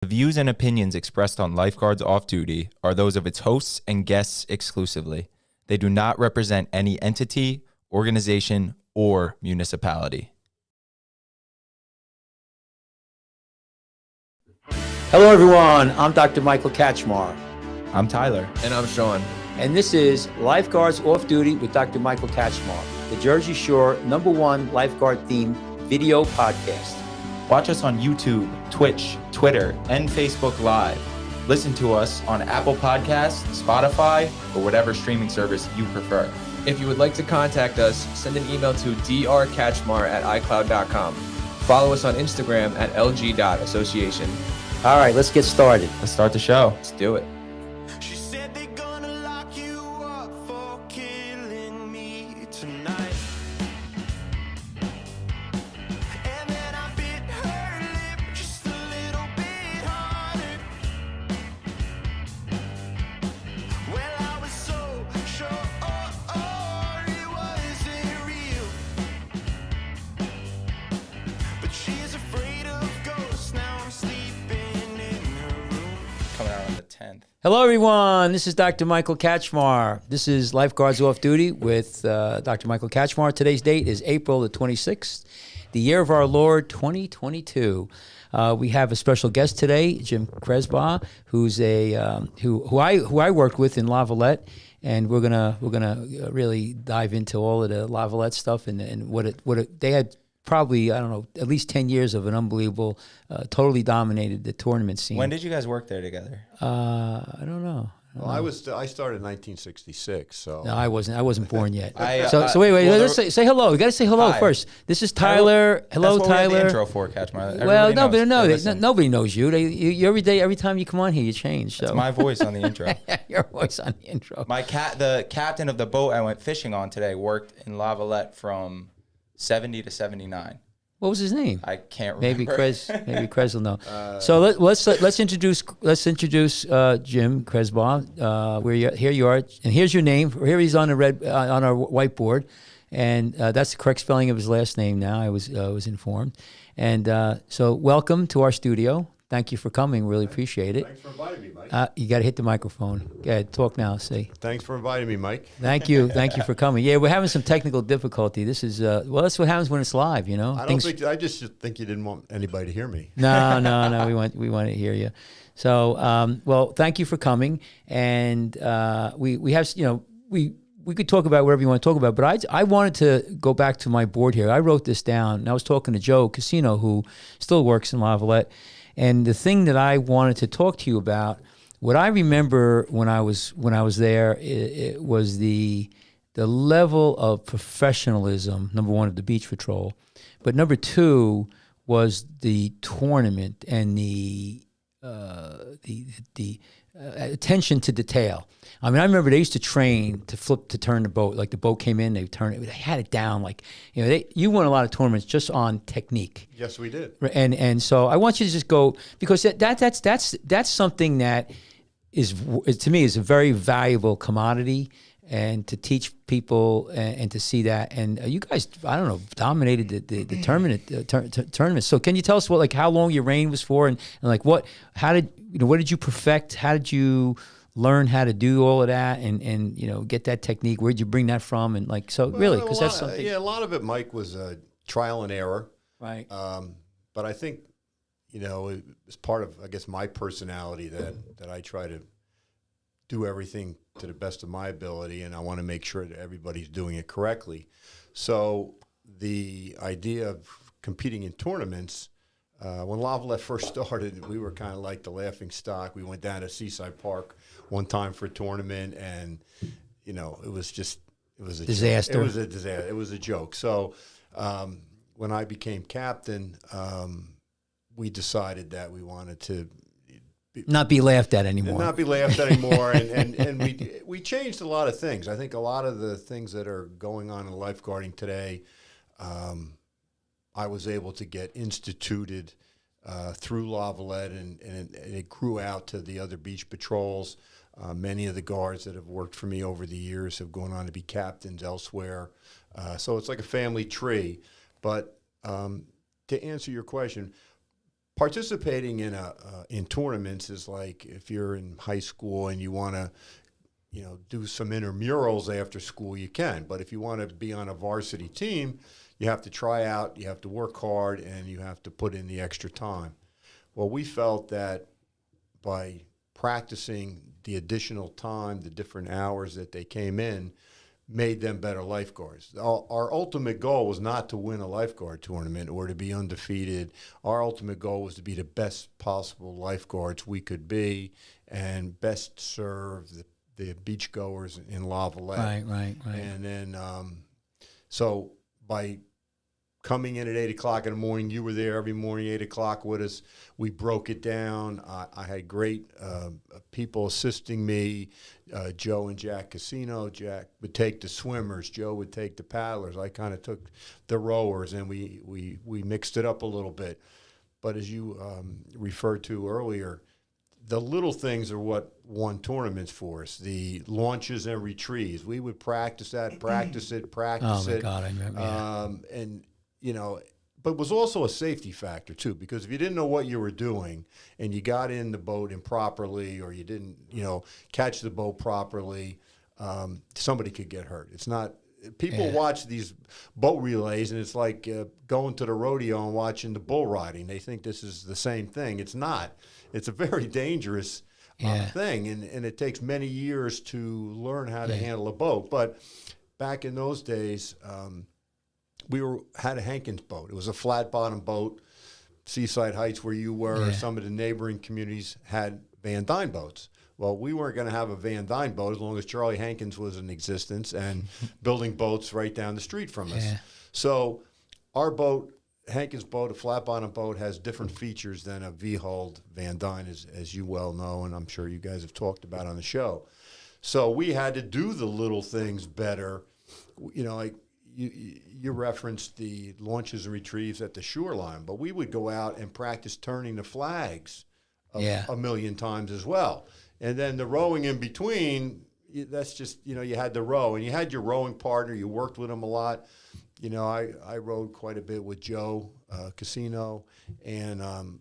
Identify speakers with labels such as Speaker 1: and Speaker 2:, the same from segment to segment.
Speaker 1: The views and opinions expressed on Lifeguards Off Duty are those of its hosts and guests exclusively. They do not represent any entity, organization, or municipality.
Speaker 2: Hello, everyone. I'm Dr. Michael Kachmar.
Speaker 1: I'm Tyler.
Speaker 3: And I'm Sean.
Speaker 2: And this is Lifeguards Off Duty with Dr. Michael Kachmar, the Jersey Shore #1 lifeguard-themed video podcast.
Speaker 1: Watch us on YouTube, Twitch, Twitter, and Facebook Live. Listen to us on Apple Podcasts, Spotify, or whatever streaming service you prefer.
Speaker 3: If you would like to contact us, send an email to drkachmar@icloud.com. Follow us on Instagram at lg.association.
Speaker 2: All right, let's get started.
Speaker 1: Let's start the show.
Speaker 3: Let's do it.
Speaker 4: She said they're gonna lock you up for killing me tonight. And then I bit her lip just a little bit harder. Well, I was so sure it wasn't real. But she's afraid of ghosts. Now I'm sleeping in her room.
Speaker 1: Coming out on the 10th.
Speaker 2: Hello, everyone. This is Dr. Michael Kachmar. This is Lifeguards Off Duty with Dr. Michael Kachmar. Today's date is April the 26th, the year of our Lord 2022. We have a special guest today, Jim Kresbaugh, who's who I worked with in Lavalette, and we're gonna really dive into all of the Lavalette stuff and what they had. Probably, I don't know, at least 10 years of an unbelievable, totally dominated the tournament scene.
Speaker 1: When did you guys work there together?
Speaker 2: I don't know.
Speaker 5: Well, I started in 1966, so
Speaker 2: No, I wasn't born yet.
Speaker 1: So
Speaker 2: wait.
Speaker 1: well,
Speaker 2: Let's say hello. You got to say hello
Speaker 1: Hi.
Speaker 2: first. This is Tyler. Hello,
Speaker 1: That's what we had
Speaker 2: Tyler.
Speaker 1: the intro for, Kachmar.
Speaker 2: Well,
Speaker 1: Everybody knows.
Speaker 2: nobody knows you. You every time you come on here, you change. So
Speaker 1: It's my voice on the intro.
Speaker 2: your voice on the intro.
Speaker 1: The captain of the boat I went fishing on today worked in Lavalette from 70 to 79.
Speaker 2: What was his name?
Speaker 1: I can't remember.
Speaker 2: Maybe Kres will know. So let's introduce Jim Kresbaugh. Here you are, and here's your name. Here he's on on our whiteboard, and that's the correct spelling of his last name. Now I was informed, and so welcome to our studio. Thank you for coming. Really appreciate it.
Speaker 5: thanks for inviting me, Mike.
Speaker 2: You got to hit the microphone. Go ahead, talk now. Say.
Speaker 5: Thanks for inviting me, Mike.
Speaker 2: Thank you for coming. Yeah, we're having some technical difficulty. This is that's what happens when it's live, you know.
Speaker 5: I just think you didn't want anybody to hear me.
Speaker 2: No. We want to hear you. So, well, thank you for coming. And we have, we could talk about whatever you want to talk about. But I wanted to go back to my board here. I wrote this down. And I was talking to Joe Casino, who still works in Lavalette. And the thing that I wanted to talk to you about, what I remember when I was there, it was the level of professionalism. Number one, of the beach patrol, but number two was the tournament and the attention to detail. I mean, I remember they used to train to turn the boat. Like the boat came in, they had it down. Like, you won a lot of tournaments just on technique.
Speaker 5: Yes, we did.
Speaker 2: And so I want you to just go, because that's something that is to me is a very valuable commodity, and to teach people and to see that. And you guys, I don't know, dominated the tournament. So can you tell us how long your reign was for, and what did you perfect? How did you learn how to do all of that and get that technique? Where'd you bring that from? And really, because that's something.
Speaker 5: Yeah, a lot of it, Mike, was trial and error.
Speaker 2: Right.
Speaker 5: But I think, it's part of, I guess, my personality that I try to do everything to the best of my ability, and I want to make sure that everybody's doing it correctly. So the idea of competing in tournaments, when Lavalette first started, we were kind of like the laughing stock. We went down to Seaside Park one time for a tournament, and it was a
Speaker 2: disaster.
Speaker 5: It was a disaster. It was a joke. So when I became captain, we decided that we wanted to
Speaker 2: not be laughed at anymore.
Speaker 5: And we changed a lot of things. I think a lot of the things that are going on in lifeguarding today, I was able to get instituted through Lavalette, and it grew out to the other beach patrols. Many of the guards that have worked for me over the years have gone on to be captains elsewhere. So it's like a family tree. But to answer your question, participating in tournaments is like if you're in high school and you want to, do some intramurals after school, you can. But if you want to be on a varsity team, you have to try out, you have to work hard, and you have to put in the extra time. Well, we felt that by practicing the additional time, the different hours that they came in, made them better lifeguards. Our ultimate goal was not to win a lifeguard tournament or to be undefeated. Our ultimate goal was to be the best possible lifeguards we could be and best serve the beachgoers in Lavalette.
Speaker 2: Right.
Speaker 5: And then, so by coming in at 8 o'clock in the morning, you were there every morning, 8 o'clock with us. We broke it down. I had great people assisting me, Joe and Jack Casino. Jack would take the swimmers. Joe would take the paddlers. I kind of took the rowers, and we mixed it up a little bit. But as you referred to earlier, the little things are what won tournaments for us. The launches and retrieves. We would practice that, practice it.
Speaker 2: Oh, my God, I remember.
Speaker 5: And, but it was also a safety factor, too, because if you didn't know what you were doing and you got in the boat improperly or you didn't, catch the boat properly, somebody could get hurt. It's not – people watch these boat relays, and it's like going to the rodeo and watching the bull riding. They think this is the same thing. It's not. It's a very dangerous thing, and it takes many years to learn how to handle a boat. But back in those days, we had a Hankins boat. It was a flat-bottom boat. Seaside Heights, where you were, some of the neighboring communities had Van Dyne boats. Well, we weren't going to have a Van Dyne boat as long as Charlie Hankins was in existence and building boats right down the street from us. So our boat, Hankins boat, a flat-bottom boat, has different features than a V-hulled Van Dyne, as you well know, and I'm sure you guys have talked about on the show. So we had to do the little things better. Like you referenced the launches and retrieves at the shoreline, but we would go out and practice turning the flags a million times as well. And then the rowing in between, that's just, you had to row. And you had your rowing partner. You worked with him a lot. I rowed quite a bit with Joe Casino, and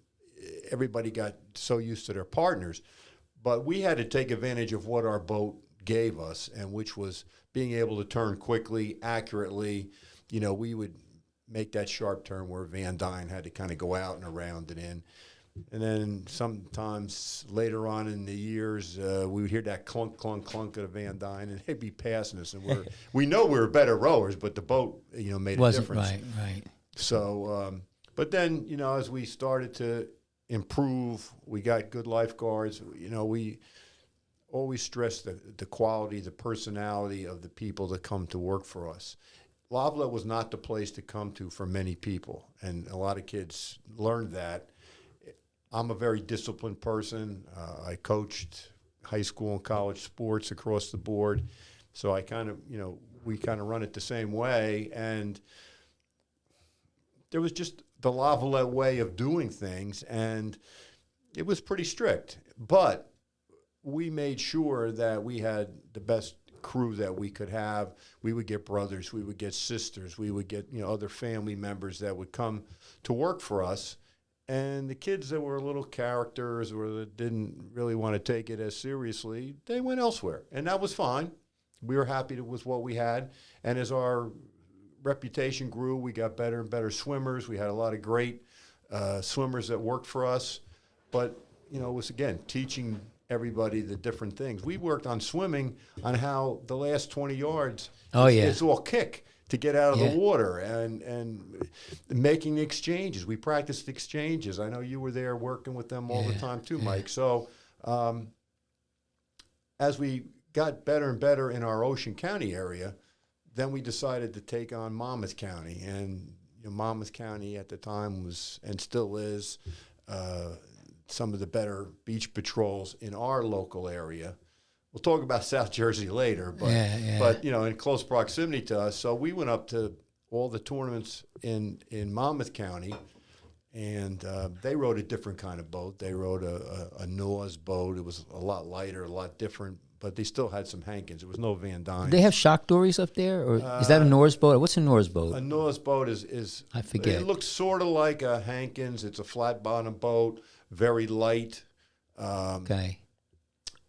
Speaker 5: everybody got so used to their partners. But we had to take advantage of what our boat gave us, and which was being able to turn quickly, accurately. We would make that sharp turn where Van Dyne had to kind of go out and around and in. And then sometimes later on in the years, we would hear that clunk, clunk, clunk of the Van Dyne, and they'd be passing us. And we know we were better rowers, but the boat, made a difference.
Speaker 2: Right.
Speaker 5: So, but then, as we started to improve, we got good lifeguards. We always stress the quality, the personality of the people that come to work for us. Lavalette was not the place to come to for many people, and a lot of kids learned that. I'm a very disciplined person. I coached high school and college sports across the board, so I kind of, we kind of run it the same way. And there was just the Lavalette way of doing things, and it was pretty strict. But we made sure that we had the best crew that we could have. We would get brothers, we would get sisters, we would get other family members that would come to work for us. And the kids that were little characters or that didn't really want to take it as seriously, they went elsewhere. And that was fine. We were happy with what we had. And as our reputation grew, we got better and better swimmers. We had a lot of great swimmers that worked for us. But, it was, again, teaching everybody the different things. We worked on swimming on how the last 20 yards, it's all kick to get out of the water and making exchanges. We practiced exchanges. I know you were there working with them all the time too, Mike. So as we got better and better in our Ocean County area, then we decided to take on Monmouth County. And Monmouth County at the time was, and still is, some of the better beach patrols in our local area. We'll talk about South Jersey later, but in close proximity to us. So we went up to all the tournaments in Monmouth County, And they rode a different kind of boat. They rode a Norse boat. It was a lot lighter, a lot different, but they still had some Hankins. There was no Van Dyne.
Speaker 2: Do they have shock dories up there, or is that a Norse boat? What's a Norse boat?
Speaker 5: A Norse boat is
Speaker 2: I forget.
Speaker 5: It looks sort of like a Hankins. It's a flat bottom boat, very light.
Speaker 2: Okay.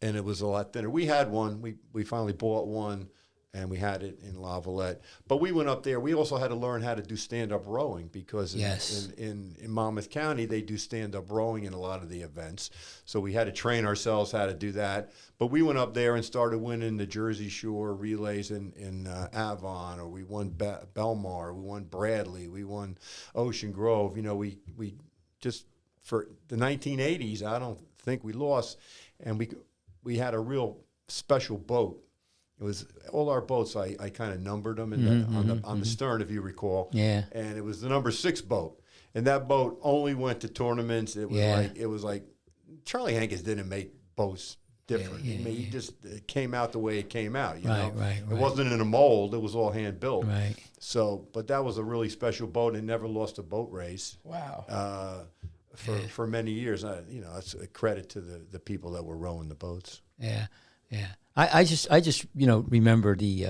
Speaker 5: And it was a lot thinner. We had one. We finally bought one, and we had it in La Valette. But we went up there. We also had to learn how to do stand-up rowing because in Monmouth County, they do stand-up rowing in a lot of the events. So we had to train ourselves how to do that. But we went up there and started winning the Jersey Shore relays in Avon, or we won Belmar, we won Bradley, we won Ocean Grove. You know, we just, for the 1980s, I don't think we lost. And we had a real special boat. It was all our boats. I kind of numbered them on the stern, if you recall.
Speaker 2: Yeah.
Speaker 5: And it was the number 6 boat, and that boat only went to tournaments. It was like Charlie Hankins didn't make boats different. I mean, he just it came out the way it came out. You know, it wasn't in a mold. It was all hand built.
Speaker 2: Right.
Speaker 5: So, but that was a really special boat, and never lost a boat race.
Speaker 1: Wow.
Speaker 5: For many years. You know, it's a credit to the people that were rowing the boats.
Speaker 2: Yeah. Yeah. I just remember the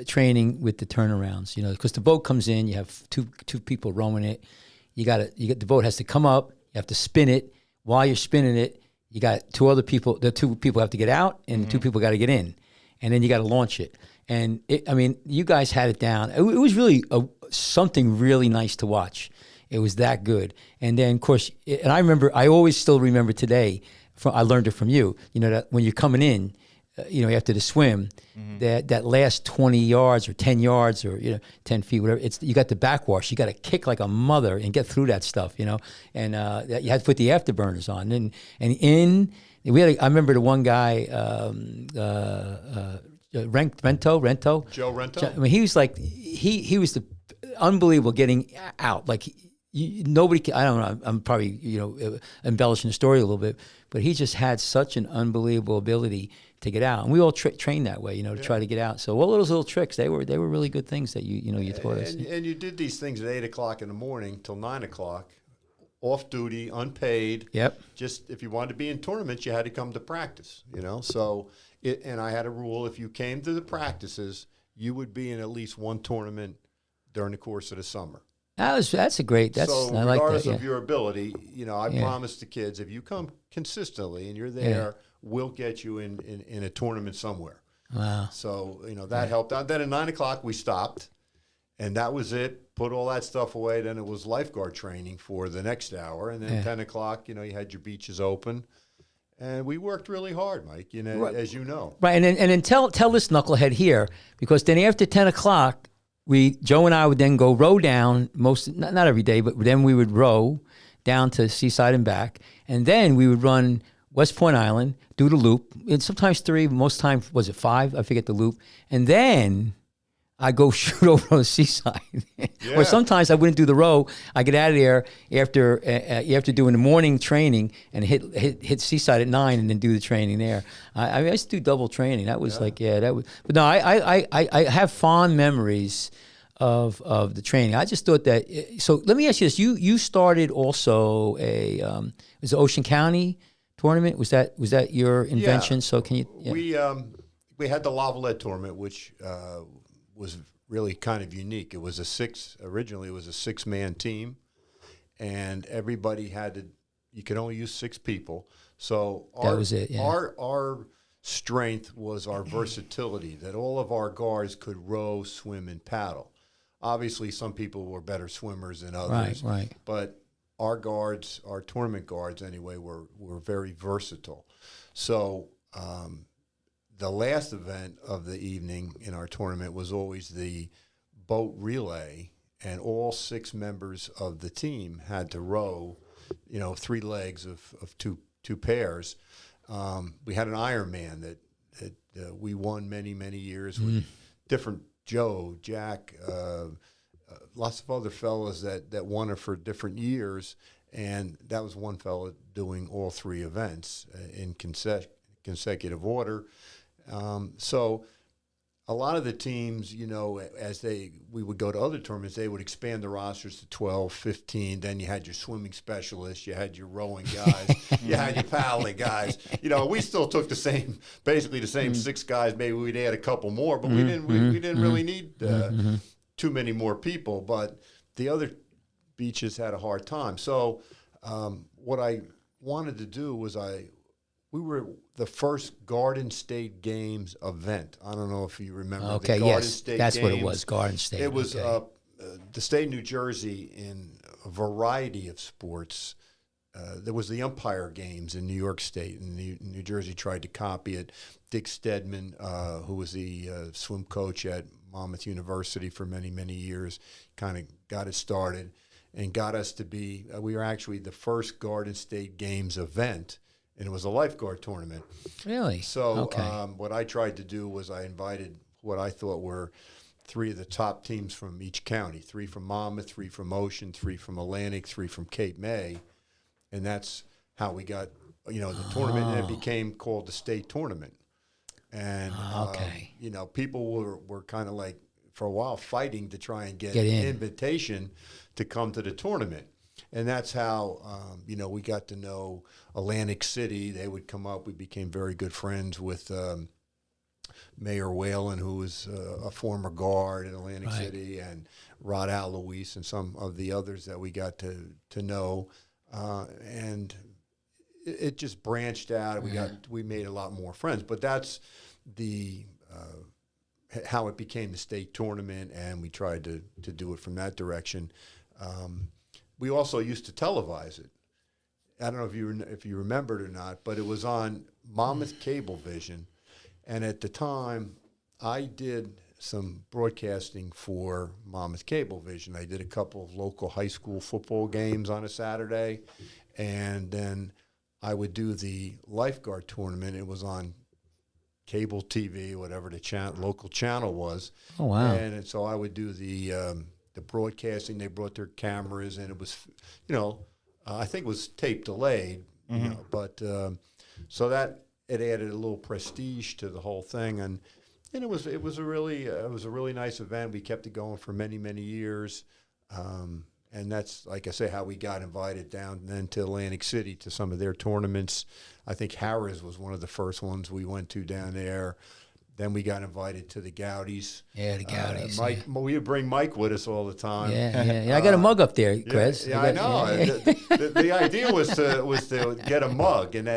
Speaker 2: training with the turnarounds, because the boat comes in, you have two people rowing it. The boat has to come up, you have to spin it. While you're spinning it, you got 2 other people, the 2 people have to get out, and 2 people got to get in. And then you got to launch it. And you guys had it down. It was really something really nice to watch. It was that good. And then, of course, and I always still remember today, I learned it from you, that when you're coming in, after the swim, that last 20 yards or 10 yards or 10 feet, whatever, you got the backwash. You got to kick like a mother and get through that stuff, and you had to put the afterburners on. I remember the one guy, Rento.
Speaker 5: Joe Rento?
Speaker 2: I mean, he was like, he was the unbelievable getting out. Like, nobody, I don't know, I'm probably, embellishing the story a little bit, but he just had such an unbelievable ability to get out. And we all trained that way, to try to get out. So all those little tricks, they were really good things that you taught us.
Speaker 5: And you did these things at 8 o'clock in the morning till 9 o'clock, off duty, unpaid.
Speaker 2: Yep.
Speaker 5: Just if you wanted to be in tournaments, you had to come to practice, So, and I had a rule, if you came to the practices, you would be in at least one tournament during the course of the summer.
Speaker 2: That's a great.
Speaker 5: So
Speaker 2: I like that.
Speaker 5: regardless of your ability, I promise the kids, if you come consistently and you're there, we'll get you in a tournament somewhere.
Speaker 2: Wow.
Speaker 5: So that helped out. Then at 9 o'clock we stopped, and that was it. Put all that stuff away. Then it was lifeguard training for the next hour, and then 10 o'clock, you had your beaches open, and we worked really hard, Mike.
Speaker 2: Right.
Speaker 5: As you know.
Speaker 2: Right, and then tell this knucklehead here, because then after 10 o'clock. Joe and I would then go row down not every day, but then we would row down to Seaside and back. And then we would run West Point Island, do the loop. And sometimes 3, most times, was it 5? I forget the loop. And then I go shoot over on Seaside. Or sometimes I wouldn't do the row. I get out of there after doing the morning training and hit Seaside at 9 and then do the training there. I used to do double training. That was but no, I have fond memories of the training. I just thought that. So let me ask you this: you started also was it Ocean County tournament? Was that your invention?
Speaker 5: Yeah.
Speaker 2: So can you?
Speaker 5: We had the La Valette tournament, which was really kind of unique. It was originally it was a 6-man team, and everybody you could only use 6 people. So
Speaker 2: that was it. Yeah.
Speaker 5: Our strength was our versatility, that all of our guards could row, swim, and paddle. Obviously, some people were better swimmers than others.
Speaker 2: Right.
Speaker 5: But our guards, our tournament guards anyway, were very versatile. So the last event of the evening in our tournament was always the boat relay, and all 6 members of the team had to row, 3 legs of two pairs. We had an Ironman that we won many years with different Joe, Jack, lots of other fellas that won it for different years, and that was one fella doing all 3 events in consecutive order. So a lot of the teams, you know, as we would go to other tournaments, they would expand the rosters to 12, 15. Then you had your swimming specialists, you had your rowing guys, you had your paddling guys. You know, we still took basically the same 6 guys. Maybe we'd add a couple more, but we didn't really need too many more people. But the other beaches had a hard time. So what I wanted to do was we were the first Garden State Games event. I don't know if you remember.
Speaker 2: Okay,
Speaker 5: the Garden
Speaker 2: yes,
Speaker 5: State
Speaker 2: that's
Speaker 5: Games.
Speaker 2: what it was, Garden State.
Speaker 5: It was
Speaker 2: okay.
Speaker 5: The state of New Jersey in a variety of sports. There was the umpire games in New York State, and New Jersey tried to copy it. Dick Stedman, who was the swim coach at Monmouth University for many, many years, kind of got it started and got us to be, we were actually the first Garden State Games event, and it was a lifeguard tournament.
Speaker 2: Really?
Speaker 5: So
Speaker 2: okay.
Speaker 5: What I tried to do was I invited what I thought were 3 of the top teams from each county, 3 from Monmouth, 3 from Ocean, 3 from Atlantic, 3 from Cape May, and that's how we got, you know, the tournament, and it became called the state tournament. And,
Speaker 2: okay.
Speaker 5: you know, people were kind of like, for a while, fighting to try and get
Speaker 2: in.
Speaker 5: an invitation to come to the tournament. And that's how, you know, we got to know Atlantic City. They would come up. We became very good friends with Mayor Whalen, who was a former guard in Atlantic City, and Rod Alois and some of the others that we got to know. And it just branched out. We made a lot more friends. But that's the how it became the state tournament, and we tried to do it from that direction. We also used to televise it. I don't know if you remembered or not, but it was on Monmouth Cablevision, and at the time, I did some broadcasting for Monmouth Cablevision. I did a couple of local high school football games on a Saturday, and then I would do the lifeguard tournament. It was on cable TV, whatever the local channel was.
Speaker 2: Oh, wow.
Speaker 5: And so I would do the broadcasting. They brought their cameras, and it was, you know, I think it was tape delayed, you know, but so that it added a little prestige to the whole thing, and it was a really nice event. We kept it going for many, many years, and that's, like I say, how we got invited down then to Atlantic City to some of their tournaments. I think Harrah's was one of the first ones we went to down there. Then we got invited to the Goudies.
Speaker 2: Yeah, the Goudies.
Speaker 5: Mike, we would bring Mike with us all the time.
Speaker 2: Yeah. I got a mug up there, Chris.
Speaker 5: Yeah, I know. The idea was to get a mug, and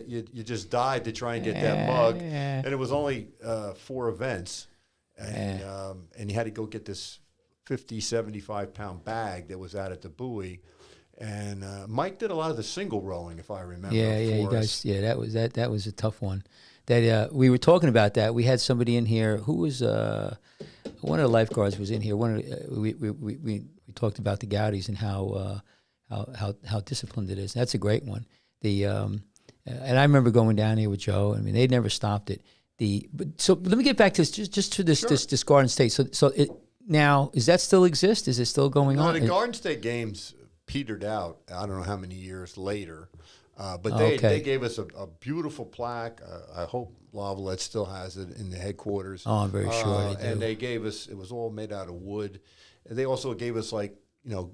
Speaker 5: you just died to try and get that mug.
Speaker 2: Yeah.
Speaker 5: And it was only 4 events, and you had to go get this 50, 75-pound bag that was out at the buoy. And Mike did a lot of the single rowing, if I remember.
Speaker 2: Yeah, you guys. Yeah, that was a tough one. That we were talking about that. We had somebody in here who was one of the lifeguards was in here. We talked about the Goudies and how disciplined it is. That's a great one. And I remember going down here with Joe. I mean, they never stopped it. So let me get back to this, just to this Garden State. So it now, does that still exist? Is it still going on?
Speaker 5: The Garden State Games petered out. I don't know how many years later. But they gave us a beautiful plaque. I hope Lavalette still has it in the headquarters.
Speaker 2: Oh, I'm very sure they do.
Speaker 5: And they gave us, it was all made out of wood. And they also gave us, like, you know,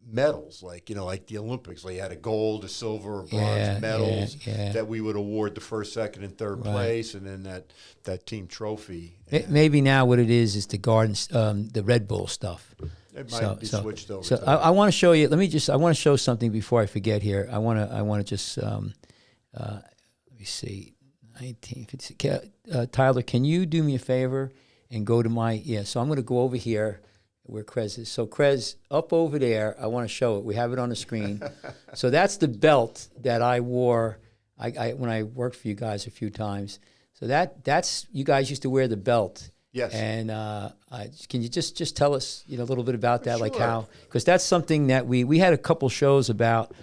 Speaker 5: medals, like, you know, like the Olympics. They had a gold, a silver, a bronze medals that we would award the first, second, and third place, and then that team trophy.
Speaker 2: Maybe now what it is the Gardens, the Red Bull stuff.
Speaker 5: It might be switched over.
Speaker 2: So I want to show you. I want to show something before I forget here. I want to just let me see. 1950. Tyler, can you do me a favor and go to my So I'm going to go over here where Krez is. So Krez, up over there. I want to show it. We have it on the screen. So that's the belt that I wore. I when I worked for you guys a few times. So that's you guys used to wear the belt.
Speaker 5: Yes.
Speaker 2: And can you just tell us a little bit about that, like
Speaker 5: Sure.
Speaker 2: how, because that's something that we had a couple shows about,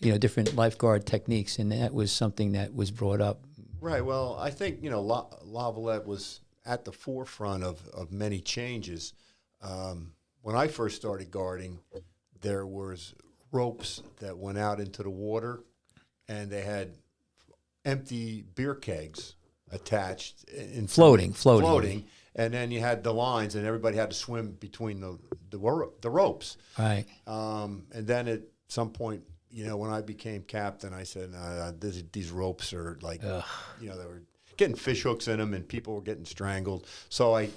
Speaker 2: different lifeguard techniques, and that was something that was brought up.
Speaker 5: Right. Well, I think Lavalette was at the forefront of many changes. When I first started guarding, there was ropes that went out into the water, and they had empty beer kegs attached in
Speaker 2: Floating.
Speaker 5: and then you had the lines, and everybody had to swim between the ropes.
Speaker 2: Right.
Speaker 5: And then at some point, when I became captain, I said, these ropes are like, they were getting fish hooks in them, and people were getting strangled. So I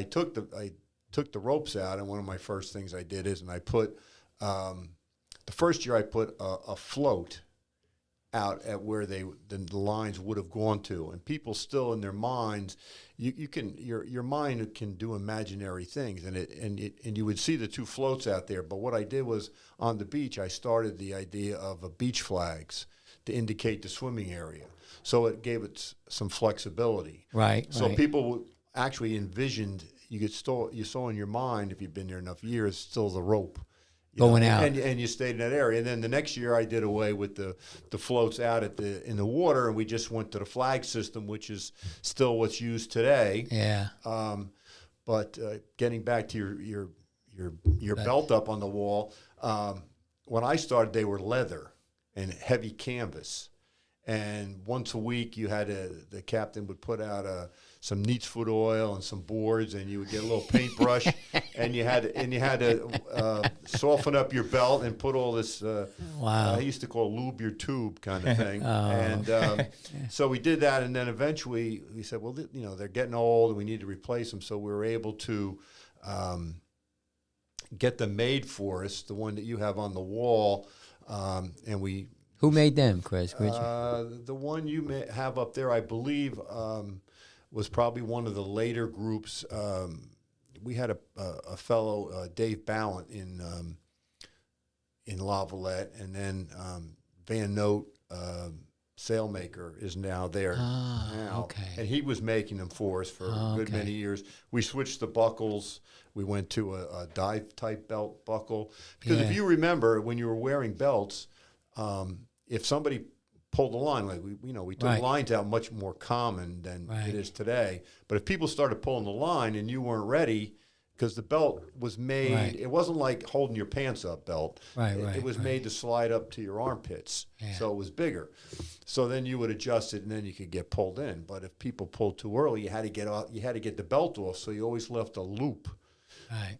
Speaker 5: took the ropes out, and one of my first things I did is, I put the first year I put a float out at where the lines would have gone to, and people still in their minds, your mind can do imaginary things, and you would see the two floats out there. But what I did was, on the beach, I started the idea of beach flags to indicate the swimming area, so it gave it some flexibility.
Speaker 2: Right.
Speaker 5: So people actually envisioned, you saw in your mind, if you've been there enough years, still the rope
Speaker 2: going out,
Speaker 5: and you stayed in that area. And then the next year, I did away with the floats out in the water, and we just went to the flag system, which is still what's used today.
Speaker 2: Yeah.
Speaker 5: But getting back to your belt up on the wall, when I started, they were leather and heavy canvas. And once a week, the captain would put out some neat's foot oil and some boards, and you would get a little paintbrush, and you had to soften up your belt and put all this.
Speaker 2: Wow.
Speaker 5: I used to call lube your tube kind of thing. And so we did that, and then eventually we said, well, they're getting old, and we need to replace them. So we were able to get them made for us, the one that you have on the wall, and we.
Speaker 2: Who made them, Chris?
Speaker 5: The one you have up there, I believe, was probably one of the later groups. We had a fellow, Dave Ballant, in La Valette, and then Van Note, sailmaker, is now there.
Speaker 2: Okay.
Speaker 5: And he was making them for us for a good many years. We switched the buckles. We went to a dive-type belt buckle. Because if you remember, when you were wearing belts, if somebody pulled the line, like we took lines out much more common than it is today. But if people started pulling the line and you weren't ready, because the belt was made, it wasn't like holding your pants up belt. It was made to slide up to your armpits, so it was bigger. So then you would adjust it, and then you could get pulled in. But if people pulled too early, you had to get off. You had to get the belt off. So you always left a loop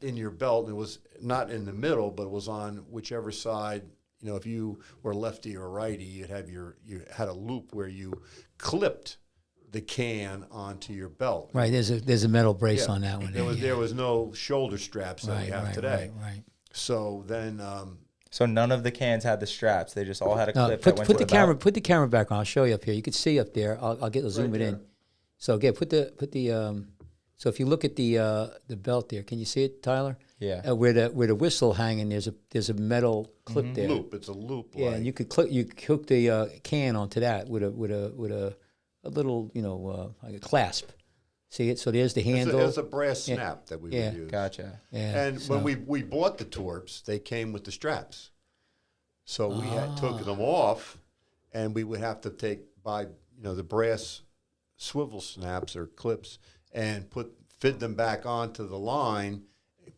Speaker 5: in your belt, and it was not in the middle, but it was on whichever side. If you were lefty or righty, you had a loop where you clipped the can onto your belt.
Speaker 2: Right. There's a metal brace on that one.
Speaker 5: There was no shoulder straps that we have today.
Speaker 2: Right.
Speaker 5: So then.
Speaker 1: So none of the cans had the straps. They just all had a clip.
Speaker 2: Put the camera. Put the camera back on. I'll show you up here. You can see up there. I'll zoom it in. So again, put the. So if you look at the belt there, can you see it, Tyler?
Speaker 1: Yeah.
Speaker 2: Where the whistle hanging, there's a metal clip there.
Speaker 5: Loop. It's a loop.
Speaker 2: Yeah, and you could hook the can onto that with a little like a clasp. See it? So there's the handle.
Speaker 5: It's a brass snap that we would use.
Speaker 1: Gotcha.
Speaker 2: Yeah.
Speaker 5: And when we bought the Torps, they came with the straps. So we took them off, and we would have to buy the brass swivel snaps or clips and fit them back onto the line,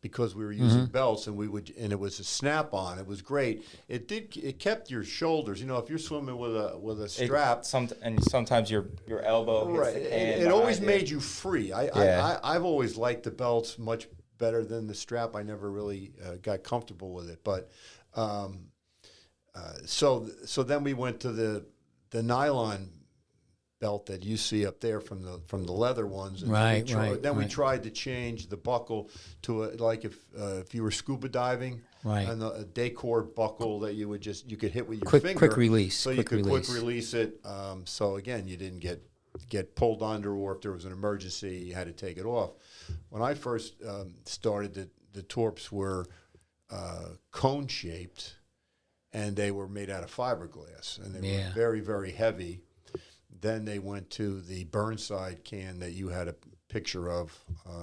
Speaker 5: because we were using belts, and it was a snap-on. It was great. It kept your shoulders. If you're swimming with a strap,
Speaker 1: and sometimes your elbow hits the can.
Speaker 5: It always made you free. I've always liked the belts much better than the strap. I never really got comfortable with it. But so then we went to the nylon belt that you see up there from the leather ones. And then we tried to change the buckle to like if you were scuba diving, and a decor buckle that you could hit with your finger.
Speaker 2: Quick release.
Speaker 5: So you could quick release it. So again, you didn't get pulled under, or if there was an emergency, you had to take it off. When I first started, the Torps were cone shaped, and they were made out of fiberglass, and they were very, very heavy. Then they went to the Burnside can that you had a picture of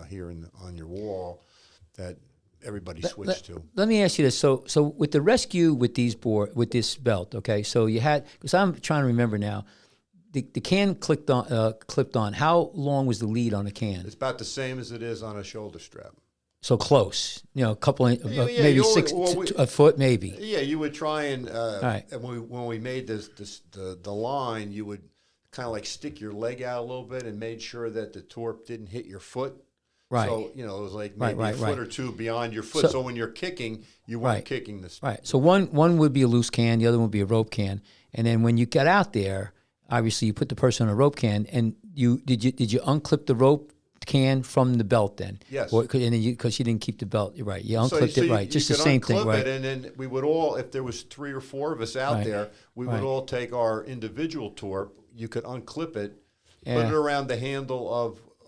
Speaker 5: here on your wall that everybody switched to.
Speaker 2: Let me ask you this: so with the rescue with this belt, okay? So you had, because I'm trying to remember now, the can clipped on. How long was the lead on the can?
Speaker 5: It's about the same as it is on a shoulder strap.
Speaker 2: So close, a couple of maybe a foot, maybe.
Speaker 5: Yeah, you would try and
Speaker 2: right.
Speaker 5: when we made the line, you would kind of like stick your leg out a little bit and made sure that the torp didn't hit your foot.
Speaker 2: Right.
Speaker 5: So, it was like
Speaker 2: Right,
Speaker 5: maybe
Speaker 2: right,
Speaker 5: a foot
Speaker 2: right.
Speaker 5: or two beyond your foot.
Speaker 2: So-
Speaker 5: So when you're kicking, you weren't
Speaker 2: Right.
Speaker 5: kicking the
Speaker 2: Right. So one would be a loose can, the other one would be a rope can, and then when you get out there, obviously you put the person on a rope can, and did you unclip the rope can from the belt then?
Speaker 5: Yes.
Speaker 2: And then because you didn't keep the belt, you're right? You
Speaker 5: So-
Speaker 2: unclipped
Speaker 5: so
Speaker 2: it,
Speaker 5: you-
Speaker 2: right?
Speaker 5: you
Speaker 2: Just the
Speaker 5: could
Speaker 2: same thing,
Speaker 5: unclip
Speaker 2: right?
Speaker 5: it, and then we would all, if there was 3 or 4 of us out
Speaker 2: Right.
Speaker 5: there, we would
Speaker 2: Right.
Speaker 5: all take our individual torp. You could unclip it, put
Speaker 2: Yeah.
Speaker 5: it around the handle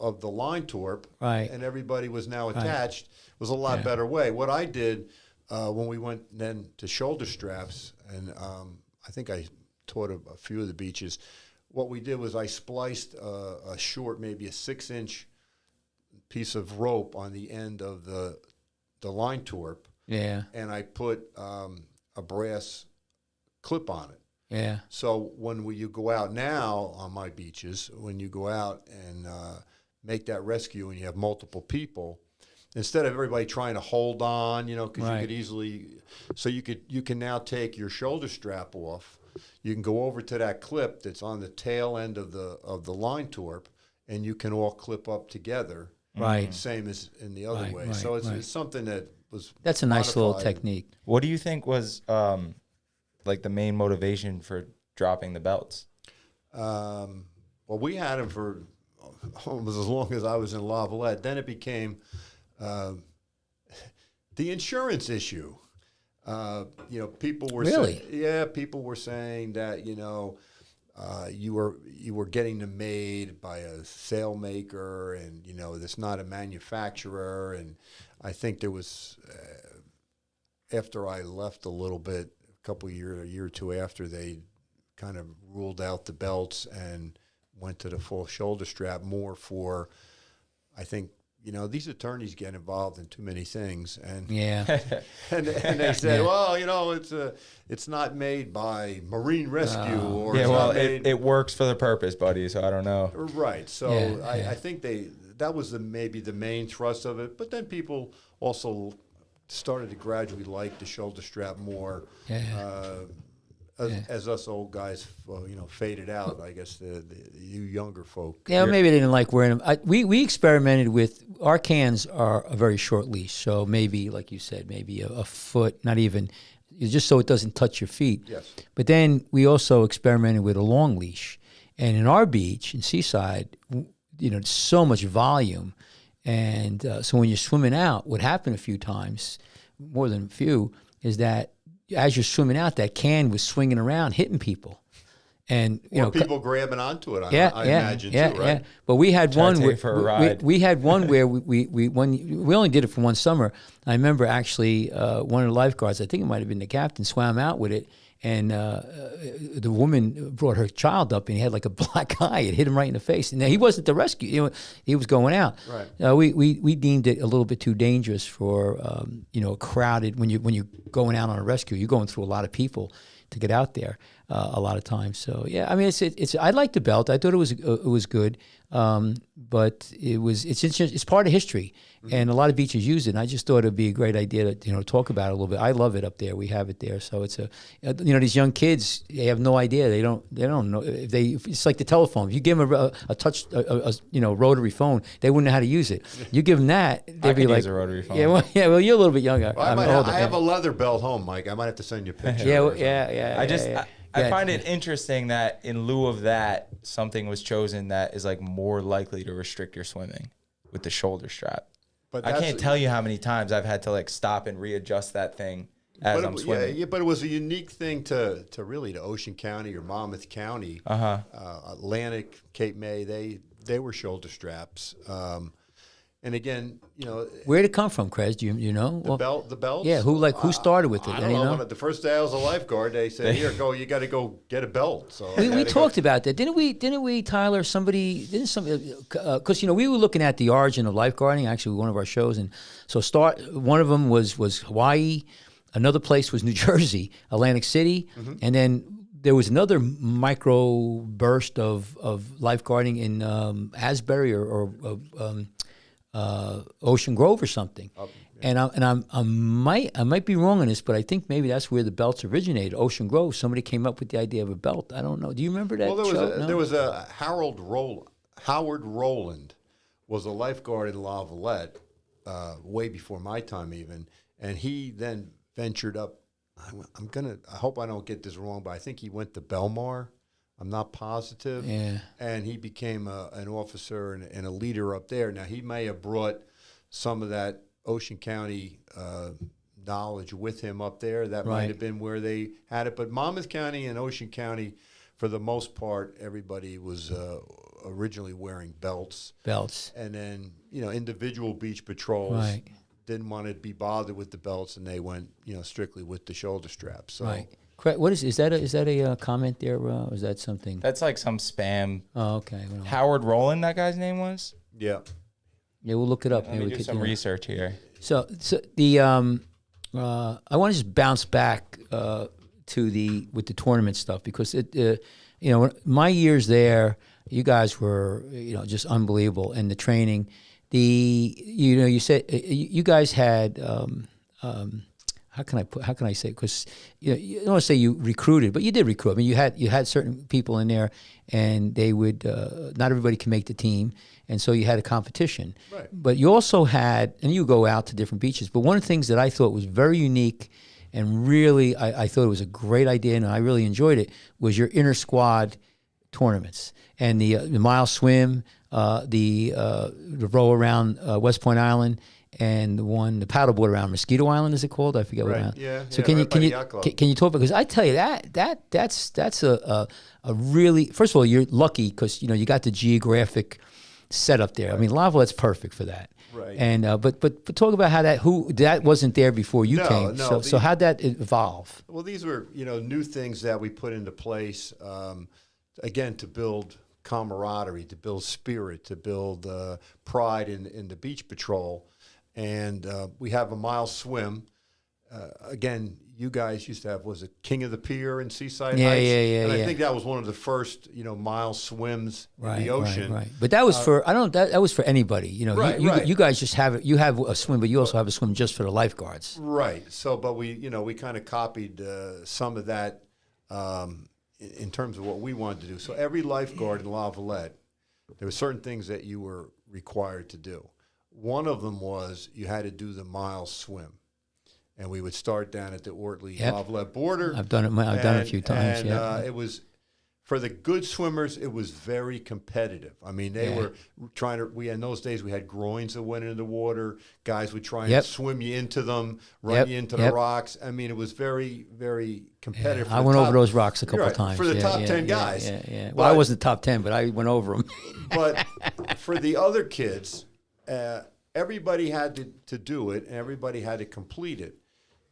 Speaker 5: of the line torp,
Speaker 2: Right.
Speaker 5: and everybody was now attached. It was a lot better way. What I did when we went then to shoulder straps, and I think I taught a few of the beaches. What we did was I spliced a short, maybe a 6-inch piece of rope on the end of the line torp,
Speaker 2: Yeah.
Speaker 5: and I put a brass clip on it.
Speaker 2: Yeah.
Speaker 5: So when you go out now on my beaches, when you go out and make that rescue and you have multiple people, instead of everybody trying to hold on, because
Speaker 2: Right.
Speaker 5: you could easily, so you can now take your shoulder strap off. You can go over to that clip that's on the tail end of the line torp, and you can all clip up together.
Speaker 2: Right.
Speaker 5: Same as in the other
Speaker 2: Right,
Speaker 5: way.
Speaker 2: right,
Speaker 5: So it's,
Speaker 2: right.
Speaker 5: it's something that was
Speaker 2: That's a nice little
Speaker 5: modified.
Speaker 2: technique.
Speaker 1: What do you think was like the main motivation for dropping the belts?
Speaker 5: Well, we had him for almost as long as I was in Lavalette. Then it became the insurance issue. People were
Speaker 2: Really?
Speaker 5: people were saying that you were getting them made by a sailmaker, and that's not a manufacturer. And I think there was after I left a little bit, a year or two after, they kind of ruled out the belts and went to the full shoulder strap more for, I think, these attorneys get involved in too many things, and
Speaker 2: Yeah.
Speaker 5: and they said, well, it's not made by Marine Rescue or
Speaker 1: Yeah,
Speaker 5: it's
Speaker 1: well,
Speaker 5: not made,
Speaker 1: it works for the purpose, buddy. So I don't know.
Speaker 5: right. So
Speaker 2: Yeah,
Speaker 5: I think that was maybe the main thrust of it, but then people also started to gradually like the shoulder strap more.
Speaker 2: Yeah.
Speaker 5: As us old guys, faded out. I guess you younger folk.
Speaker 2: Yeah, maybe they didn't like wearing them. We experimented with, our cans are a very short leash, so maybe, like you said, maybe a foot, not even, just so it doesn't touch your feet.
Speaker 5: Yes.
Speaker 2: But then we also experimented with a long leash, and in our beach in Seaside, so much volume, and so when you're swimming out, what happened a few times, more than a few, is that as you're swimming out, that can was swinging around, hitting people. And
Speaker 5: Or people grabbing onto it, I
Speaker 2: yeah,
Speaker 5: imagine,
Speaker 2: yeah,
Speaker 5: too, right?
Speaker 2: yeah. But we had
Speaker 1: Try to
Speaker 2: one
Speaker 1: take
Speaker 2: where
Speaker 1: it for a ride.
Speaker 2: we had one where we only did it for one summer. I remember actually one of the lifeguards, I think it might have been the captain, swam out with it, and the woman brought her child up, and he had like a black eye. It hit him right in the face. And he wasn't the rescue; he was going out.
Speaker 5: Right.
Speaker 2: We deemed it a little bit too dangerous for crowded. When you're going out on a rescue, you're going through a lot of people to get out there a lot of times. So yeah, I mean, it's I liked the belt. I thought it was good, but it's part of history, and a lot of beaches use it. And I just thought it'd be a great idea to talk about it a little bit. I love it up there. We have it there, so it's these young kids, they have no idea. They don't know if it's like the telephone. If you give them a touch rotary phone, they wouldn't know how to use it. You give them that, they'd
Speaker 1: I
Speaker 2: be
Speaker 1: can
Speaker 2: like,
Speaker 1: use a rotary phone.
Speaker 2: Yeah, well, you're a little bit younger.
Speaker 5: Well,
Speaker 2: I'm
Speaker 5: I
Speaker 2: older.
Speaker 5: have a leather belt home, Mike. I might have to send you a picture.
Speaker 2: Yeah,
Speaker 5: or
Speaker 2: well,
Speaker 5: something.
Speaker 2: yeah.
Speaker 1: I find it interesting that in lieu of that, something was chosen that is like more likely to restrict your swimming with the shoulder strap.
Speaker 5: But
Speaker 1: I
Speaker 5: that's-
Speaker 1: can't tell you how many times I've had to like stop and readjust that thing as I'm swimming.
Speaker 5: Yeah, but it was a unique thing to Ocean County or Monmouth County, Atlantic, Cape May. They were shoulder straps, and again,
Speaker 2: Where'd it come from, Krez? Do you know?
Speaker 5: the belts.
Speaker 2: Yeah, who started with it?
Speaker 5: I don't know. When the first day I was a lifeguard, they said, "Here, go. You got to go get a belt." So
Speaker 2: We talked about that, didn't we, Tyler? Because we were looking at the origin of lifeguarding, actually, one of our shows, and so one of them was Hawaii, another place was New Jersey, Atlantic City, and then there was another micro burst of lifeguarding in Asbury or Ocean Grove or something. And I might be wrong on this, but I think maybe that's where the belts originated. Ocean Grove. Somebody came up with the idea of a belt. I don't know. Do you remember that?
Speaker 5: Well, there was a Howard Rowland was a lifeguard in Lavalette way before my time even, and he then ventured up. I hope I don't get this wrong, but I think he went to Belmar. I'm not positive.
Speaker 2: Yeah.
Speaker 5: And he became an officer and a leader up there. Now, he may have brought some of that Ocean County knowledge with him up there. That might have been where they had it. But Monmouth County and Ocean County, for the most part, everybody was originally wearing belts. And then, individual beach patrols didn't want to be bothered with the belts, and they went, strictly with the shoulder straps. So.
Speaker 2: Right. What is that a comment there, or is that something?
Speaker 1: That's like some spam.
Speaker 2: Oh, okay. Well,
Speaker 1: Howard Rowland, that guy's name was?
Speaker 5: Yeah.
Speaker 2: Yeah, we'll look it up.
Speaker 1: Let me do some research here.
Speaker 2: So the I want to just bounce back with the tournament stuff, because my years there, you guys were just unbelievable, and the training, you said you guys had how can I say? Because you don't want to say you recruited, but you did recruit. I mean, you had certain people in there, and they would not everybody can make the team, and so you had a competition.
Speaker 5: Right.
Speaker 2: But you also had, and you go out to different beaches. But one of the things that I thought was very unique, and really I thought it was a great idea, and I really enjoyed it, was your inter squad tournaments and the mile swim, the row around West Point Island. And the paddleboard around Mosquito Island, is it called? I forget what island.
Speaker 5: Yeah.
Speaker 2: So
Speaker 5: can
Speaker 2: you talk, because I tell you that's a really, first of all, you're lucky because you got the geographic setup there. Right. I mean, Lavalette's perfect for that.
Speaker 5: Right.
Speaker 2: And but talk about how that wasn't there before you came. So how'd that evolve?
Speaker 5: Well, these were new things that we put into place again to build camaraderie, to build spirit, to build pride in the beach patrol. And we have a mile swim. Again, you guys used to have, was it King of the Pier in Seaside Heights?
Speaker 2: Yeah.
Speaker 5: And I think that was one of the first, mile swims in the ocean.
Speaker 2: Right. But that was for, that was for anybody. You guys just have it. You have a swim, but you also have a swim just for the lifeguards.
Speaker 5: Right. So, but we kind of copied some of that in terms of what we wanted to do. So every lifeguard in Lavalette, there were certain things that you were required to do. One of them was you had to do the mile swim, and we would start down at the Ortley-Lavalette border.
Speaker 2: I've done it. I've done it a few times.
Speaker 5: And it was, for the good swimmers, it was very competitive. I mean, they were trying to. In those days we had groins that went into the water. Guys would try and swim you into them, run you into the rocks. I mean, it was very, very competitive.
Speaker 2: I went over those rocks a couple of times
Speaker 5: for the top 10 guys.
Speaker 2: Yeah. Well, I wasn't top 10, but I went over them.
Speaker 5: But for the other kids. Everybody had to do it, and everybody had to complete it.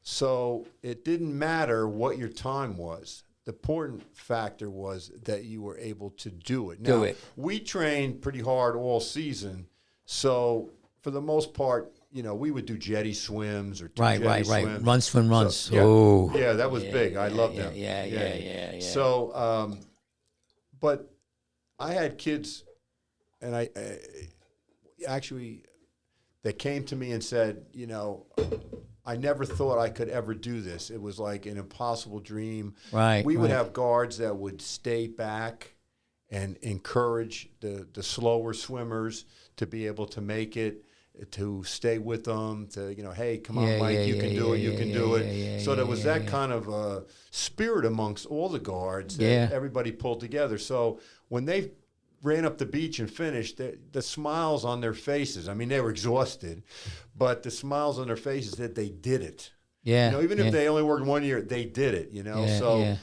Speaker 5: So it didn't matter what your time was. The important factor was that you were able to do it. Now, we trained pretty hard all season, so for the most part, we would do jetty swims or jetty swims.
Speaker 2: Run, swim, runs.
Speaker 5: So, yeah, that was big. I loved them.
Speaker 2: Yeah.
Speaker 5: So, but I had kids, and I actually, they came to me and said, I never thought I could ever do this. It was like an impossible dream. We would have guards that would stay back and encourage the slower swimmers to be able to make it, to stay with them, to, hey, come on, Mike, you can do it, you can do it. So there was that kind of spirit amongst all the guards that everybody pulled together. So when they ran up the beach and finished, the smiles on their faces. I mean, they were exhausted, but the smiles on their faces that they did it.
Speaker 2: Yeah.
Speaker 5: Even if they only worked 1 year, they did it, So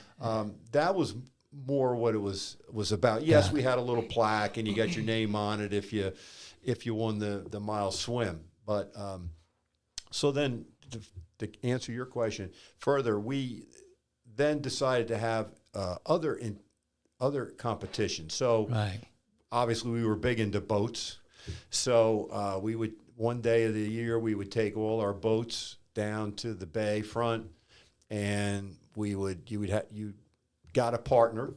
Speaker 5: that was more what it was about. Yes, we had a little plaque, and you got your name on it if you won the mile swim. But so then to answer your question further, we then decided to have other competitions. So obviously we were big into boats. So we would, one day of the year, we would take all our boats down to the bay front, and you got a partner,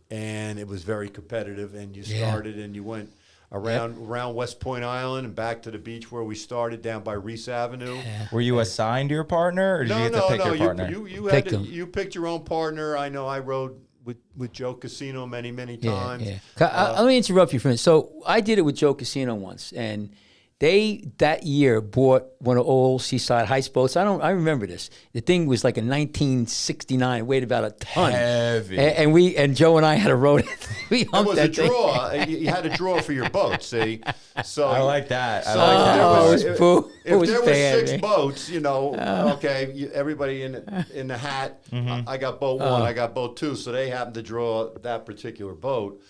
Speaker 5: and it was very competitive, and you started and you went. around West Point Island and back to the beach where we started down by Reese Avenue.
Speaker 1: Were you assigned your partner, or did you get to pick your partner?
Speaker 5: You picked your own partner. I know I rode with Joe Casino many times.
Speaker 2: Let me interrupt you for a minute. So I did it with Joe Casino once, and they that year bought one of old Seaside Heights boats. I remember this. The thing was like a 1969. It weighed about a ton.
Speaker 1: Heavy.
Speaker 2: And Joe and I had to row it. We
Speaker 5: It
Speaker 2: humped
Speaker 5: was a
Speaker 2: that thing.
Speaker 5: draw. You had a draw for your boat. See, so
Speaker 1: I like that. I
Speaker 5: So
Speaker 1: like that.
Speaker 2: Oh, it was boo. It
Speaker 5: if
Speaker 2: was
Speaker 5: there
Speaker 2: bad,
Speaker 5: were 6
Speaker 2: man.
Speaker 5: boats, okay, everybody in the hat. I got boat 1, I got boat 2, so they happened to draw that particular boat.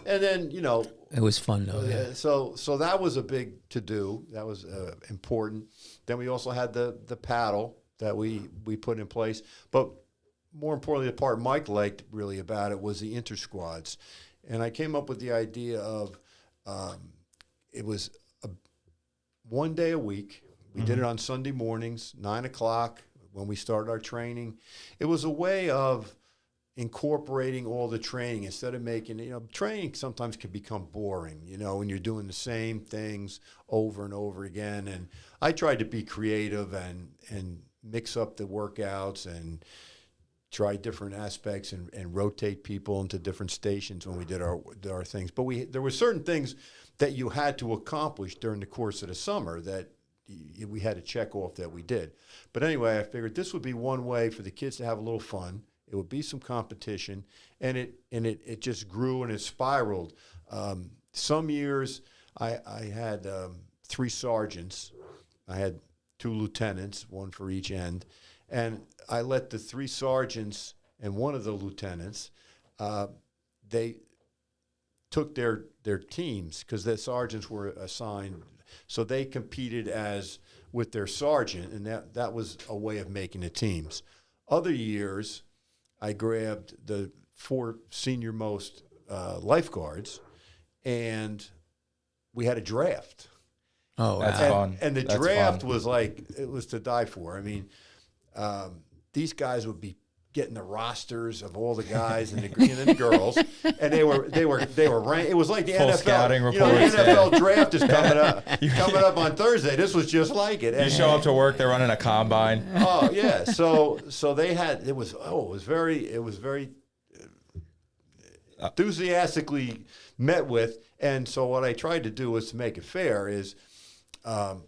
Speaker 5: And then
Speaker 2: It was fun though. Yeah.
Speaker 5: so that was a big to do. That was important. Then we also had the paddle that we put in place. But more importantly, the part Mike liked really about it was the inter squads, and I came up with the idea of it was 1 day a week. We did it on Sunday mornings, 9:00 when we started our training. It was a way of incorporating all the training instead of making training sometimes can become boring when you're doing the same things over and over again. And I tried to be creative and mix up the workouts and try different aspects and rotate people into different stations when we did our things. But there were certain things that you had to accomplish during the course of the summer that we had to check off that we did. But anyway, I figured this would be one way for the kids to have a little fun. It would be some competition, and it just grew and it spiraled. Some years I had 3 sergeants. I had 2 lieutenants, 1 for each end, and I let the 3 sergeants and 1 of the lieutenants, they took their teams because the sergeants were assigned, so they competed with their sergeant, and that was a way of making the teams. Other years, I grabbed the 4 senior-most lifeguards, and we had a draft.
Speaker 2: Oh,
Speaker 1: That's
Speaker 2: wow.
Speaker 1: fun.
Speaker 5: And the
Speaker 1: That's
Speaker 5: draft
Speaker 1: fun.
Speaker 5: was it was to die for. I mean, these guys would be getting the rosters of all the guys and the girls, and they were ranked. It was like the
Speaker 1: Full
Speaker 5: NFL
Speaker 1: scouting
Speaker 5: The
Speaker 1: reports,
Speaker 5: NFL draft is coming up on Thursday. This was just like it.
Speaker 1: You
Speaker 5: And,
Speaker 1: show up to work, they're running a combine.
Speaker 5: oh yeah, so they had it was very enthusiastically met with, and so what I tried to do was to make it fair is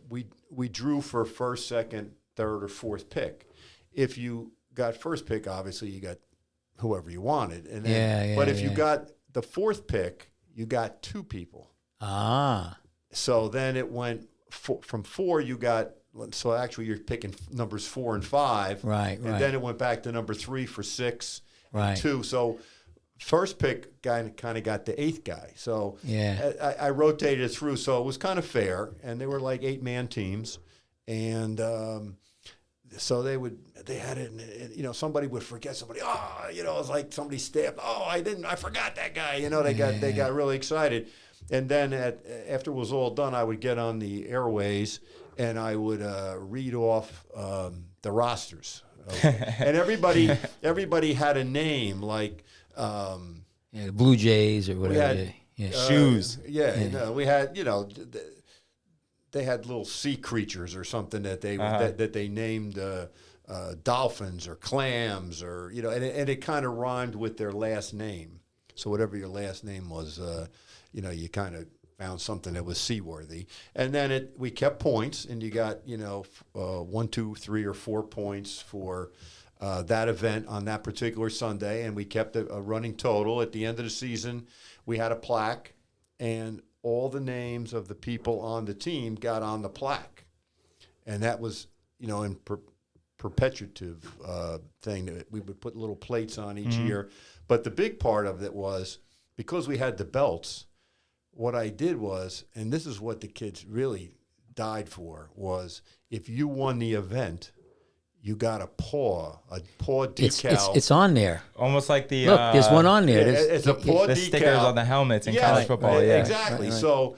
Speaker 5: we drew for first, second, third, or fourth pick. If you got first pick, obviously you got whoever you wanted, and then, but if you got the fourth pick, you got 2 people. So then it went from 4. You got so actually you're picking numbers 4 and 5,
Speaker 2: Right.
Speaker 5: and then it went back to number 3 for 6,
Speaker 2: Right.
Speaker 5: and 2. So first pick guy kind of got the 8th guy. So
Speaker 2: Yeah.
Speaker 5: I rotated it through, so it was kind of fair, and they were like 8-man teams, and so they had it, and, somebody would forget somebody. It's like somebody stabbed. I forgot that guy. They got really excited, and then after it was all done, I would get on the airways and I would read off the rosters, and everybody had a name like.
Speaker 2: The Blue Jays or whatever.
Speaker 1: Shoes.
Speaker 5: We had they had little sea creatures or something that they named dolphins or clams or and it kind of rhymed with their last name. So whatever your last name was, you kind of found something that was seaworthy. And then we kept points, and you got 1, 2, 3, or 4 points for that event on that particular Sunday, and we kept a running total. At the end of the season, we had a plaque, and all the names of the people on the team got on the plaque, and that was in perpetuative thing that we would put little plates on each year. But the big part of it was because we had the belts. What I did was, and this is what the kids really died for, was if you won the event, you got a paw decal.
Speaker 2: It's on there.
Speaker 1: Almost like the
Speaker 2: Look, there's one on there.
Speaker 5: It's a paw
Speaker 1: the
Speaker 5: decal.
Speaker 1: stickers on the helmets in college football. Yeah,
Speaker 5: exactly.
Speaker 2: Right.
Speaker 5: So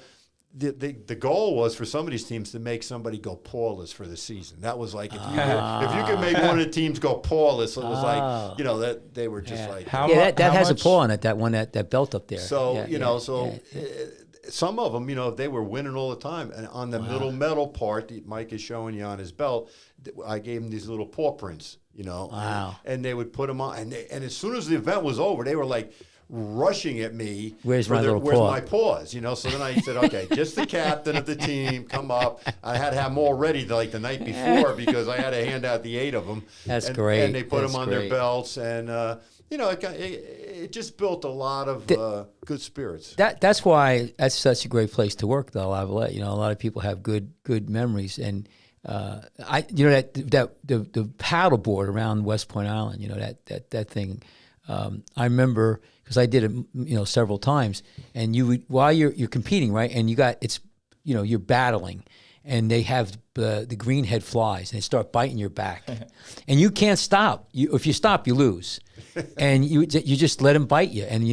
Speaker 5: the goal was for some of these teams to make somebody go pauless for the season. That was like, if you could make one of the teams go pauless, it was like, that they were just like.
Speaker 2: That has a paw on it, that one, that belt up there.
Speaker 5: So, some of them, they were winning all the time. And on the middle metal part that Mike is showing you on his belt, I gave him these little paw prints,
Speaker 2: Wow.
Speaker 5: and they would put them on. And as soon as the event was over, they were like rushing at me.
Speaker 2: Where's my
Speaker 5: paws? So then I said, okay, just the captain of the team, come up. I had to have them all ready like the night before because I had to hand out the 8 of them.
Speaker 2: That's great.
Speaker 5: And they put them on their belts. And, it just built a lot of good spirits.
Speaker 2: That's why that's such a great place to work, though, Lavalette. A lot of people have good memories. And the paddle board around West Point Island, that thing. I remember because I did it, several times. And you would, while you're competing, right, and you're battling, and they have the greenhead flies, and they start biting your back, and you can't stop. If you stop, you lose, and you just let them bite you, and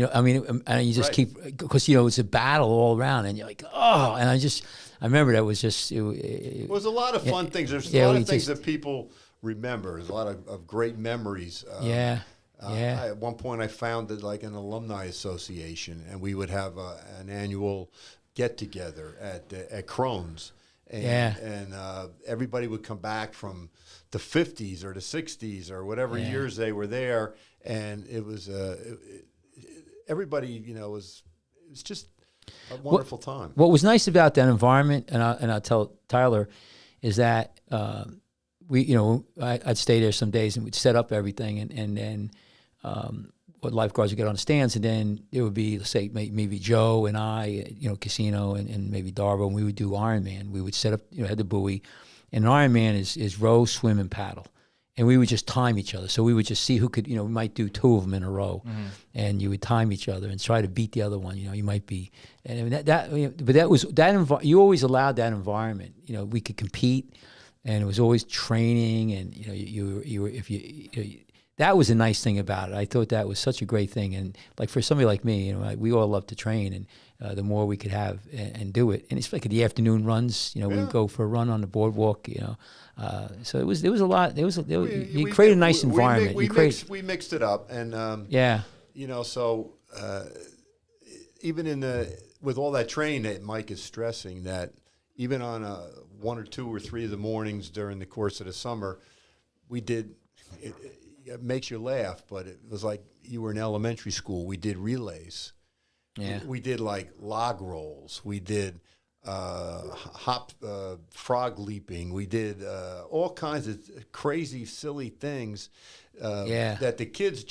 Speaker 2: and you just keep because it's a battle all around, and you're like, oh, and I remember that was just it
Speaker 5: was a lot of fun things. There's a lot of things that people remember. There's a lot of great memories. At one point, I founded like an alumni association, and we would have an annual get together at Crohn's, and everybody would come back from the 50s or the 60s or whatever years they were there, and it was everybody. It was just a wonderful time.
Speaker 2: What was nice about that environment, and I'll tell Tyler, is that I'd stay there some days and we'd set up everything, and then what lifeguards would get on the stands, and then it would be, let's say, maybe Joe and I, Casino and maybe Darbo, and we would do Ironman. We would set up, had the buoy, and an Ironman is row, swim, and paddle. And we would just time each other. So we would just see who could, we might do 2 of them in a row, and you would time each other and try to beat the other one. You might be, and but that was you always allowed that environment. We could compete, and it was always training, and you were that was a nice thing about it. I thought that was such a great thing, and like for somebody like me, we all love to train, and the more we could have and do it, and it's like the afternoon runs. We'd go for a run on the boardwalk. So there was a lot. You create a nice environment.
Speaker 5: We mixed it up, and so even with all that training that Mike is stressing, that even on 1 or 2 or 3 of the mornings during the course of the summer, we did. It makes you laugh, but it was like you were in elementary school. We did relays.
Speaker 2: Yeah.
Speaker 5: We did like log rolls. We did frog leaping. We did all kinds of crazy, silly things that the kids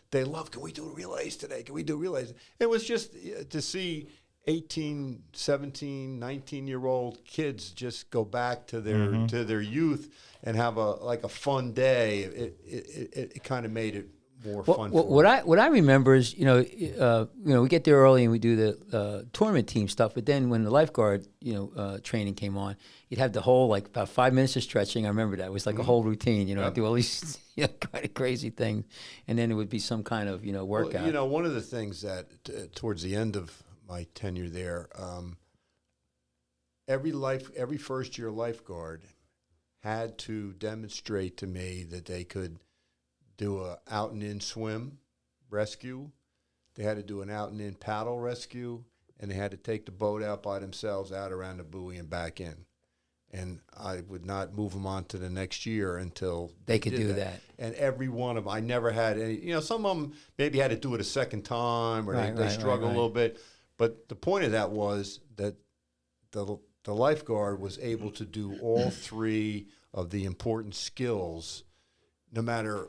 Speaker 5: they love. Can we do relays today? Can we do relays? It was just to see 18, 17, 19-year-old kids just go back to their youth and have a fun day. It kind of made it more fun.
Speaker 2: What I remember is we get there early and we do the tournament team stuff, but then when the lifeguard training came on, you'd have the whole about 5 minutes of stretching. I remember that it was like a whole routine. I'd do all these kind of crazy things, and then it would be some kind of workout.
Speaker 5: Well, one of the things that towards the end of my tenure there, every first year lifeguard had to demonstrate to me that they could do a out and in swim rescue. They had to do an out and in paddle rescue, and they had to take the boat out by themselves out around the buoy and back in. And I would not move them on to the next year until
Speaker 2: they could do that.
Speaker 5: And every one of them, I never had any. Some of them maybe had to do it a second time, or they struggle a little bit. But the point of that was that the lifeguard was able to do all 3 of the important skills, no matter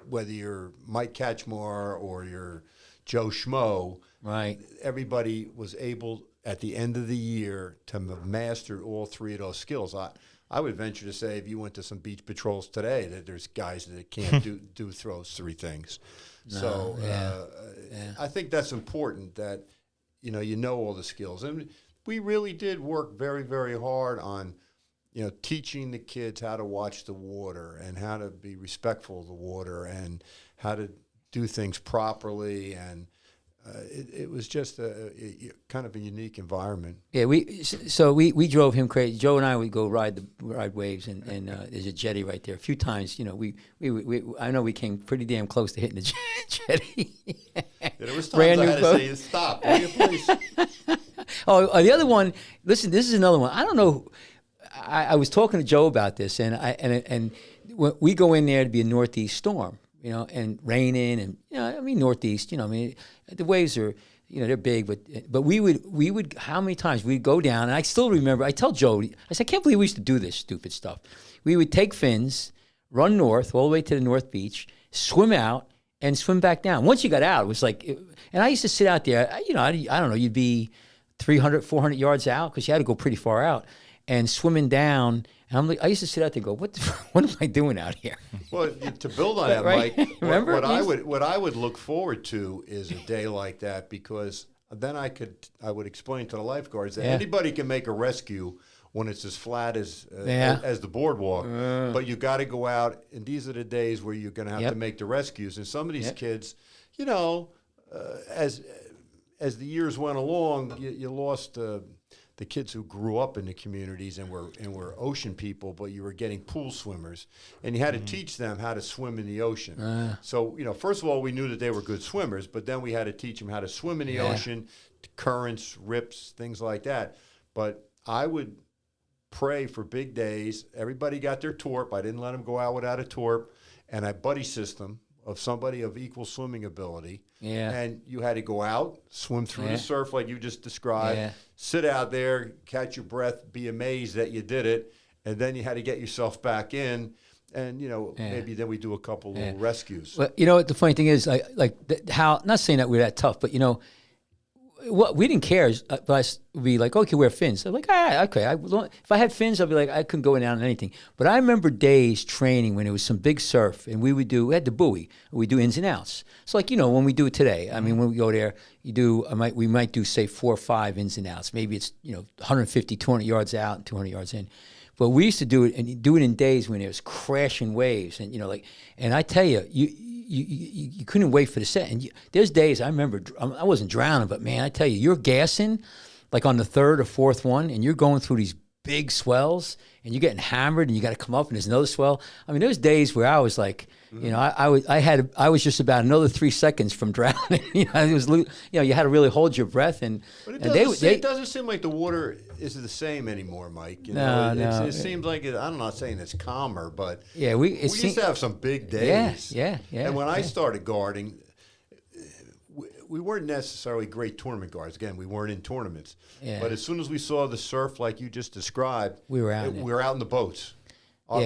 Speaker 5: whether you're Mike Kachmar or you're Joe Schmo.
Speaker 2: Right.
Speaker 5: Everybody was able at the end of the year to have mastered all 3 of those skills. I would venture to say if you went to some beach patrols today, that there's guys that can't do those 3 things. I think that's important that you know all the skills. And we really did work very, very hard on, teaching the kids how to watch the water and how to be respectful of the water and how to do things properly. And it was just a kind of a unique environment.
Speaker 2: Yeah, we drove him crazy. Joe and I would go ride waves, and there's a jetty right there. A few times, I know we came pretty damn close to hitting the jetty.
Speaker 5: There was
Speaker 2: Brand
Speaker 5: times I
Speaker 2: new
Speaker 5: had
Speaker 2: boat.
Speaker 5: to say, "Stop, will you please?"
Speaker 2: The other one. Listen, this is another one. I don't know. I was talking to Joe about this, and we go in there to be a northeast storm, and raining, and northeast. The waves are, they're big, but we would how many times we'd go down, and I still remember. I tell Joe, I said, I can't believe we used to do this stupid stuff. We would take fins, run north all the way to the North Beach, swim out, and swim back down. Once you got out, it was like, and I used to sit out there. I don't know, you'd be 300, 400 yards out because you had to go pretty far out, and swimming down. And I'm like, I used to sit out there and go, what am I doing out here?
Speaker 5: Well, to build on that,
Speaker 2: Right?
Speaker 5: Mike,
Speaker 2: Remember?
Speaker 5: what I would look forward to is a day like that, because then I would explain to the lifeguards that anybody can make a rescue when it's as flat as the boardwalk, but you got to go out, and these are the days where you're going to have to make the rescues. And some of these kids, as the years went along, you lost. The kids who grew up in the communities and were ocean people, but you were getting pool swimmers, and you had to teach them how to swim in the ocean. So, first of all, we knew that they were good swimmers, but then we had to teach them how to swim in the ocean, currents, rips, things like that. But I would pray for big days. Everybody got their torp. I didn't let them go out without a torp, and a buddy system of somebody of equal swimming ability.
Speaker 2: Yeah.
Speaker 5: And you had to go out, swim through the surf like you just described, sit out there, catch your breath, be amazed that you did it, and then you had to get yourself back in, and, maybe then we do a couple little rescues.
Speaker 2: Well, what the funny thing is, how, not saying that we're that tough, but, what we didn't care, but I would be like, okay, wear fins. I'm like, okay. If I had fins, I'd be like, I couldn't go down on anything. But I remember days training when it was some big surf, and we had the buoy, and we do ins and outs. So when we do it today, I mean, when we go there, we might do, say, 4 or 5 ins and outs. Maybe it's 150, 200 yards out and 200 yards in. But we used to do it, and do it in days when it was crashing waves, and and I tell you, you couldn't wait for the set. And there's days I remember I wasn't drowning, but man, I tell you, you're gassing like on the 3rd or 4th one, and you're going through these big swells, and you're getting hammered, and you got to come up, and there's another swell. I mean, there's days where I was like, I was just about another 3 seconds from drowning. It was, you had to really hold your breath,
Speaker 5: But it doesn't seem like the water is the same anymore, Mike.
Speaker 2: No.
Speaker 5: It seems like I'm not saying it's calmer, but
Speaker 2: we
Speaker 5: used to have some big days.
Speaker 2: Yeah.
Speaker 5: And when I started guarding, we weren't necessarily great tournament guards. Again, we weren't in tournaments.
Speaker 2: Yeah.
Speaker 5: But as soon as we saw the surf, like you just described,
Speaker 2: we were out.
Speaker 5: We were out in the boats. We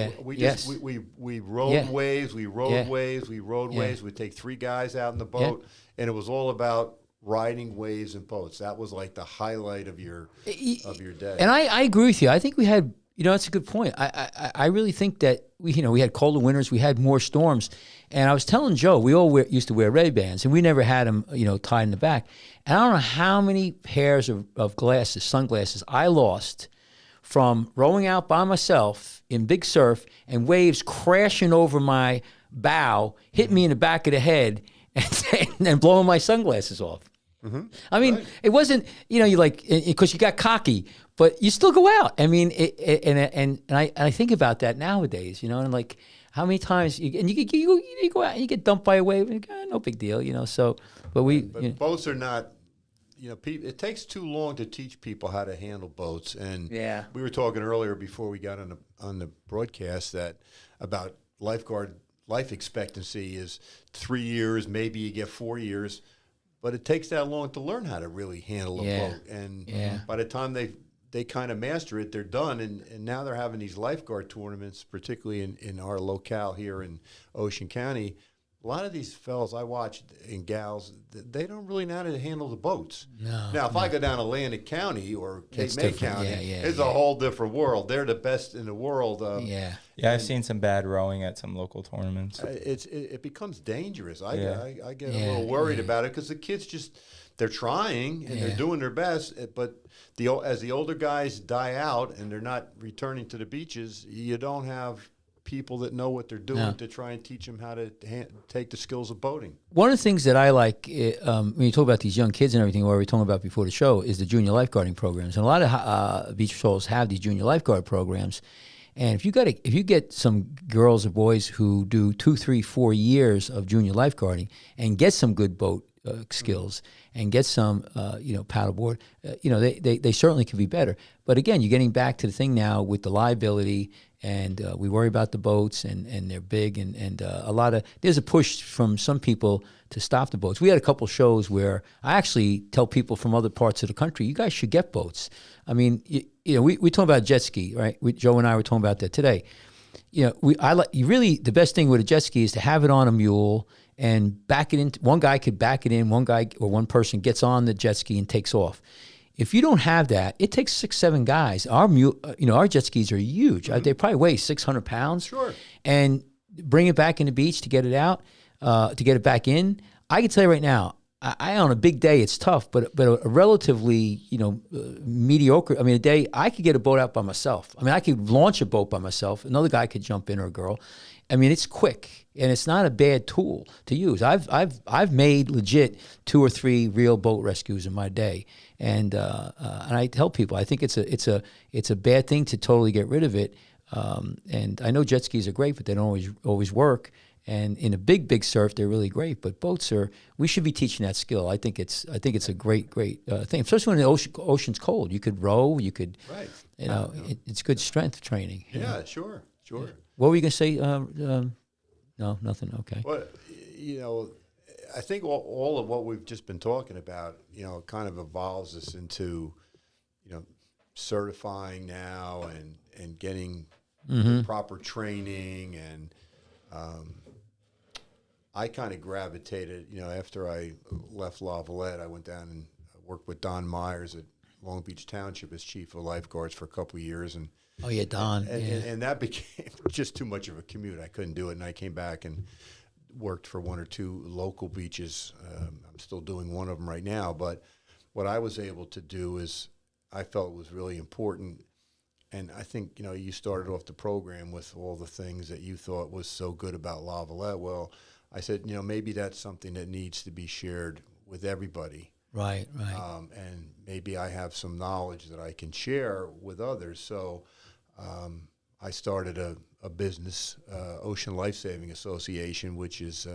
Speaker 5: rode waves. We rode waves. We rode waves. We'd take 3 guys out in the boat, and it was all about riding waves and boats. That was like the highlight of your day.
Speaker 2: And I agree with you. I think we had, that's a good point. I really think that we had colder winters, we had more storms, and I was telling Joe, we all used to wear Ray-Bans, and we never had them, tied in the back. And I don't know how many pairs of sunglasses I lost from rowing out by myself in big surf and waves crashing over my bow, hitting me in the back of the head, and blowing my sunglasses off. Mm-hmm. I mean, It wasn't, you like, because you got cocky, but you still go out. I mean, and I think about that nowadays, and like how many times you go out and you get dumped by a wave, and no big deal, So, but
Speaker 5: boats are not. It takes too long to teach people how to handle boats, and we were talking earlier before we got on the broadcast that about lifeguard life expectancy is 3 years, maybe you get 4 years. But it takes that long to learn how to really handle a boat. And by the time they kind of master it, they're done. And now they're having these lifeguard tournaments, particularly in our locale here in Ocean County. A lot of these fellas I watch and gals, they don't really know how to handle the boats. Now, if I go down Atlantic County or Cape May County, it's a whole different world. They're the best in the world.
Speaker 1: I've seen some bad rowing at some local tournaments.
Speaker 5: It becomes dangerous. I get a little worried about it because the kids they're trying and they're doing their best, but as the older guys die out and they're not returning to the beaches, you don't have people that know what they're doing
Speaker 2: Yeah.
Speaker 5: to try and teach them how to take the skills of boating.
Speaker 2: One of the things that I like when you talk about these young kids and everything, what we were talking about before the show, is the junior lifeguarding programs. And a lot of beach patrols have these junior lifeguard programs. And if you get some girls or boys who do 2, 3, 4 years of junior lifeguarding and get some good boat skills and get some paddleboard, they certainly can be better. But again, you're getting back to the thing now with the liability, and we worry about the boats, and they're big, and there's a push from some people to stop the boats. We had a couple shows where I actually tell people from other parts of the country, you guys should get boats. I mean, we talk about jet ski, right? Joe and I were talking about that today. The best thing with a jet ski is to have it on a mule and back it in. One guy could back it in. One guy or one person gets on the jet ski and takes off. If you don't have that, it takes 6, 7 guys. Our jet skis are huge. They probably weigh 600 pounds.
Speaker 5: Sure.
Speaker 2: And bring it back in the beach to get it out, to get it back in. I can tell you right now, I on a big day it's tough, but a relatively mediocre. I mean, a day I could get a boat out by myself. I mean, I could launch a boat by myself. Another guy could jump in, or a girl. I mean, it's quick and it's not a bad tool to use. I've made legit 2 or 3 real boat rescues in my day, and I tell people I think it's a bad thing to totally get rid of it. And I know jet skis are great, but they don't always work. And in a big surf, they're really great. But boats we should be teaching that skill. I think it's a great thing, especially when the ocean's cold. You could row, you could,
Speaker 5: Right.
Speaker 2: It's good strength training.
Speaker 5: Yeah, sure.
Speaker 2: What were you going to say? No, nothing. Okay.
Speaker 5: Well, I think all of what we've just been talking about, kind of evolves us into, certifying now and getting the proper training. And I kind of gravitated, after I left La Valette, I went down and worked with Don Myers at Long Beach Township as chief of lifeguards for a couple of years. And
Speaker 2: Oh yeah, Don.
Speaker 5: and that became just too much of a commute. I couldn't do it, and I came back and worked for 1 or 2 local beaches. I'm still doing one of them right now, but what I was able to do is I felt was really important. And I think, you started off the program with all the things that you thought was so good about La Valette. Well, I said, maybe that's something that needs to be shared with everybody.
Speaker 2: Right.
Speaker 5: And maybe I have some knowledge that I can share with others. So I started a business, Ocean Life Saving Association, which is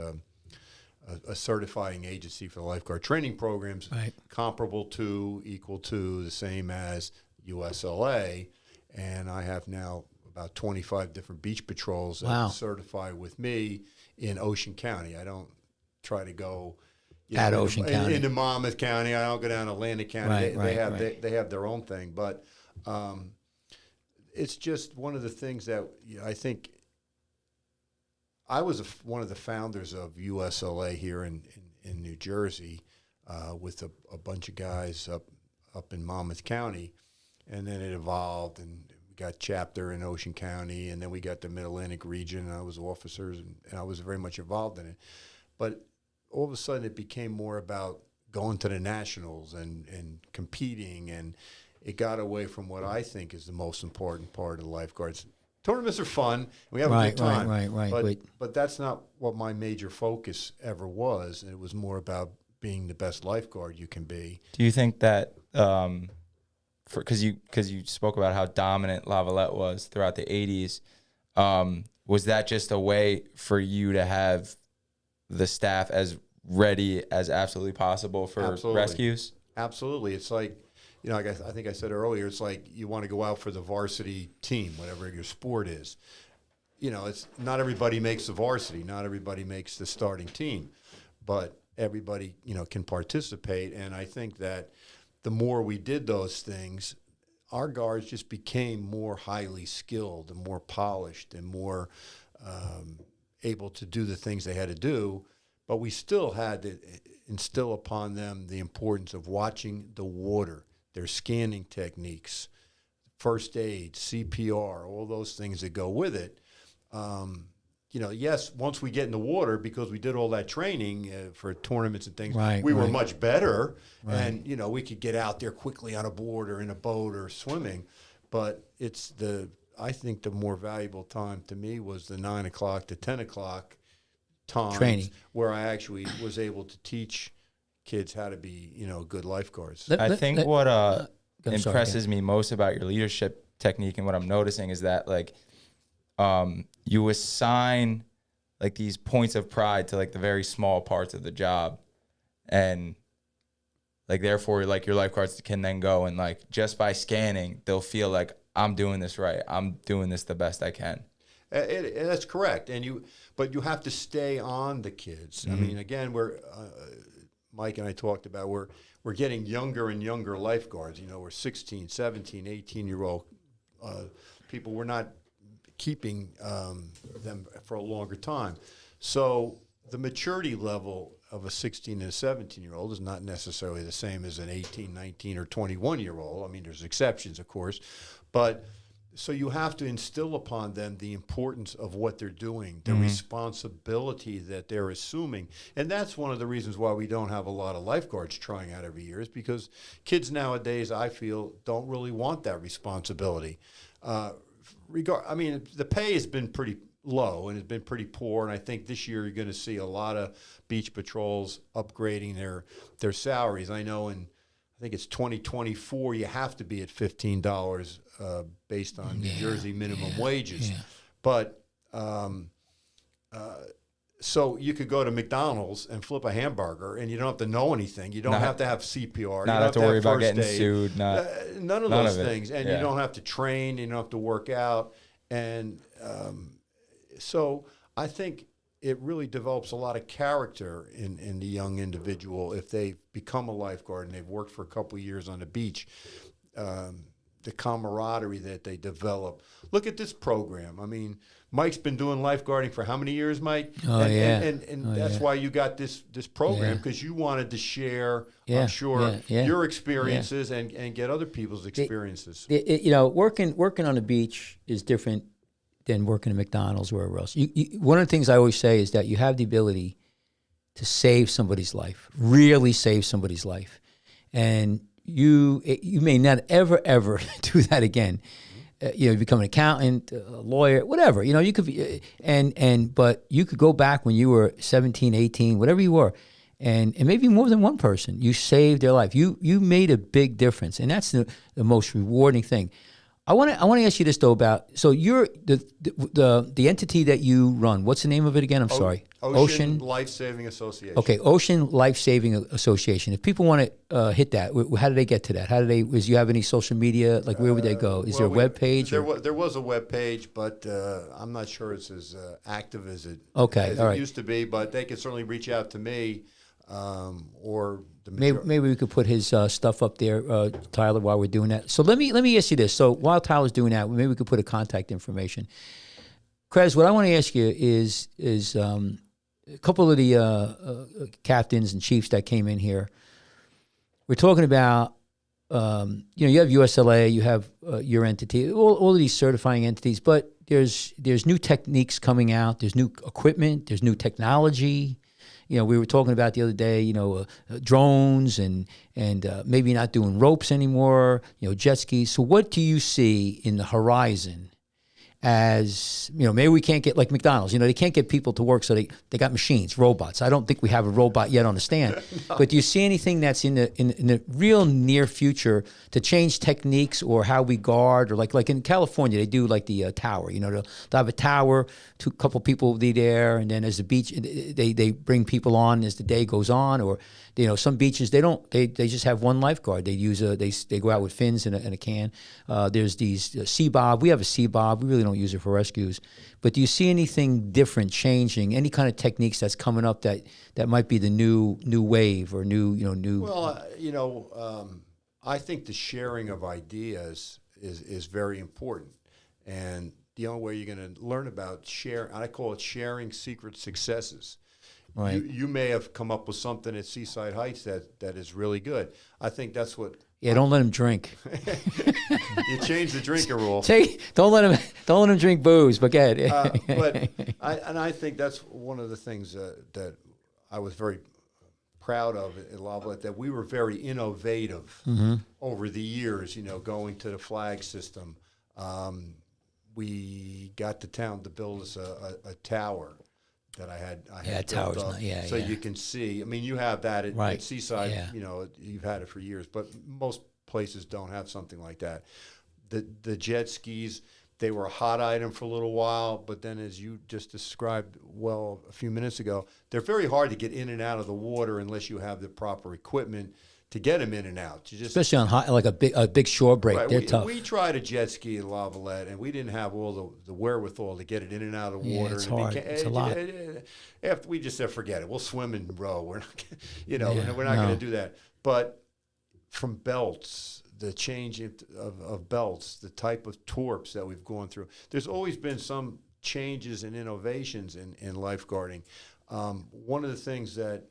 Speaker 5: a certifying agency for lifeguard training programs,
Speaker 2: Right.
Speaker 5: comparable to, equal to, the same as USLA. And I have now about 25 different beach patrols that
Speaker 2: Wow.
Speaker 5: certify with me in Ocean County. I don't try to go
Speaker 2: Ocean County.
Speaker 5: into Monmouth County. I don't go down to Atlantic County.
Speaker 2: Right.
Speaker 5: They have their own thing, but it's just one of the things that I think I was one of the founders of USLA here in New Jersey with a bunch of guys up in Monmouth County, and then it evolved, and we got chapter in Ocean County, and then we got the Mid-Atlantic region, and I was officers, and I was very much involved in it. But all of a sudden it became more about going to the nationals and competing, and it got away from what I think is the most important part of the lifeguards. Tournaments are fun. We have a good time.
Speaker 2: Right.
Speaker 5: But that's not what my major focus ever was. It was more about being the best lifeguard you can be.
Speaker 1: Do you think that, because you spoke about how dominant La Valette was throughout the 80s, was that just a way for you to have the staff as ready as absolutely possible for rescues?
Speaker 5: Absolutely. It's like, I think I said earlier, it's like you want to go out for the varsity team, whatever your sport is. It's not everybody makes the varsity, not everybody makes the starting team, but everybody, can participate. And I think that the more we did those things, our guards just became more highly skilled and more polished and more able to do the things they had to do. But we still had to instill upon them the importance of watching the water, their scanning techniques, first aid, CPR, all those things that go with it. Yes, once we get in the water, because we did all that training for tournaments and things, we were much better. Right. And, we could get out there quickly on a board or in a boat or swimming. But it's I think the more valuable time to me was the 9 o'clock to 10 o'clock times
Speaker 2: Training.
Speaker 5: where I actually was able to teach kids how to be, good lifeguards.
Speaker 1: I think what
Speaker 2: I'm sorry,
Speaker 1: impresses me most about your leadership technique and what I'm noticing is that like you assign like these points of pride to like the very small parts of the job, and like therefore like your lifeguards can then go and like just by scanning they'll feel like I'm doing this right, I'm doing this the best I can.
Speaker 5: That's correct, but you have to stay on the kids. I mean, again, Mike and I talked about we're getting younger and younger lifeguards. We're 16, 17, 18-year-old people. We're not keeping them for a longer time. So the maturity level of a 16 and a 17-year-old is not necessarily the same as an 18, 19, or 21-year-old. I mean, there's exceptions, of course, but so you have to instill upon them the importance of what they're doing, the responsibility that they're assuming. And that's one of the reasons why we don't have a lot of lifeguards trying out every year, is because kids nowadays, I feel, don't really want that responsibility. The pay has been pretty low and has been pretty poor, and I think this year you're going to see a lot of beach patrols upgrading their salaries. I know I think it's 2024, you have to be at $15 based on New Jersey minimum wages.
Speaker 2: Yeah.
Speaker 5: But so you could go to McDonald's and flip a hamburger, and you don't have to know anything. You don't have to have CPR.
Speaker 1: Not
Speaker 5: you
Speaker 1: have to worry about
Speaker 5: first
Speaker 1: getting
Speaker 5: aid.
Speaker 1: sued.
Speaker 5: None of those things. And you don't have to train. You don't have to work out. And so I think it really develops a lot of character in the young individual if they become a lifeguard and they've worked for a couple of years on the beach. The camaraderie that they develop. Look at this program. I mean, Mike's been doing lifeguarding for how many years, Mike? And that's why you got this program, because you wanted to share, I'm sure, your experiences and get other people's experiences.
Speaker 2: Working on the beach is different than working at McDonald's or wherever else. One of the things I always say is that you have the ability to save somebody's life, really save somebody's life, and you may not ever do that again. You become an accountant, a lawyer, whatever. You could be, but you could go back when you were 17, 18, whatever you were, and maybe more than one person. You saved their life. You made a big difference, and that's the most rewarding thing. I want to ask you this though about, so you're the entity that you run. What's the name of it again? I'm sorry.
Speaker 5: Ocean Life Saving Association.
Speaker 2: Okay, Ocean Life Saving Association. If people want to hit that, how do they get to that? How do they? Do you have any social media? Like, where would they go? Is there a web page?
Speaker 5: There was a web page, but I'm not sure it's as active as it used to be. But they can certainly reach out to me or the
Speaker 2: maybe we could put his stuff up there, Tyler, while we're doing that. So let me ask you this. So while Tyler's doing that, maybe we could put a contact information. Krez, what I want to ask you is a couple of the captains and chiefs that came in here. We're talking about, you have USLA, you have your entity, all of these certifying entities, but there's new techniques coming out, there's new equipment, there's new technology. We were talking about the other day, drones and maybe not doing ropes anymore, jet skis. So what do you see in the horizon as, maybe we can't get like McDonald's, they can't get people to work, so they got machines, robots. I don't think we have a robot yet on the stand. No. But do you see anything that's in the real near future to change techniques or how we guard, or like in California, they do like the tower, they'll have a tower, a couple people will be there, and then as the beach, they bring people on as the day goes on, or some beaches they just have one lifeguard. They use they go out with fins and a can. There's these sea bob. We have a sea bob. We really don't use it for rescues. But do you see anything different changing? Any kind of techniques that's coming up that might be the new wave or new?
Speaker 5: Well, I think the sharing of ideas is very important, and the only way you're going to learn about I call it sharing secret successes. Right. You may have come up with something at Seaside Heights that is really good. I think that's what.
Speaker 2: Yeah, don't let him drink.
Speaker 5: You change the drinker rule.
Speaker 2: Don't let him drink booze. But go ahead.
Speaker 5: But I think that's one of the things that I was very proud of at Lavalette, that we were very innovative over the years. Going to the flag system. we got the town to build us a tower that I had built
Speaker 2: towers,
Speaker 5: up,
Speaker 2: yeah,
Speaker 5: so
Speaker 2: yeah.
Speaker 5: you can see. I mean, you have that
Speaker 2: Right,
Speaker 5: at Seaside.
Speaker 2: yeah.
Speaker 5: You know, you've had it for years, but most places don't have something like that. The jet skis, they were a hot item for a little while, but then, as you just described well a few minutes ago, they're very hard to get in and out of the water unless you have the proper equipment to get them in and out. You just,
Speaker 2: Especially on like a big shore break,
Speaker 5: right,
Speaker 2: they're tough.
Speaker 5: we tried a jet ski in Lavalette, and we didn't have all the wherewithal to get it in and out of the water.
Speaker 2: it's
Speaker 5: and
Speaker 2: hard. It's a lot.
Speaker 5: After we just said, forget it. We'll swim and row. We're not, we're not
Speaker 2: no.
Speaker 5: going to do that. But from belts, the change of belts, the type of torps that we've gone through, there's always been some changes and innovations in lifeguarding. One of the things that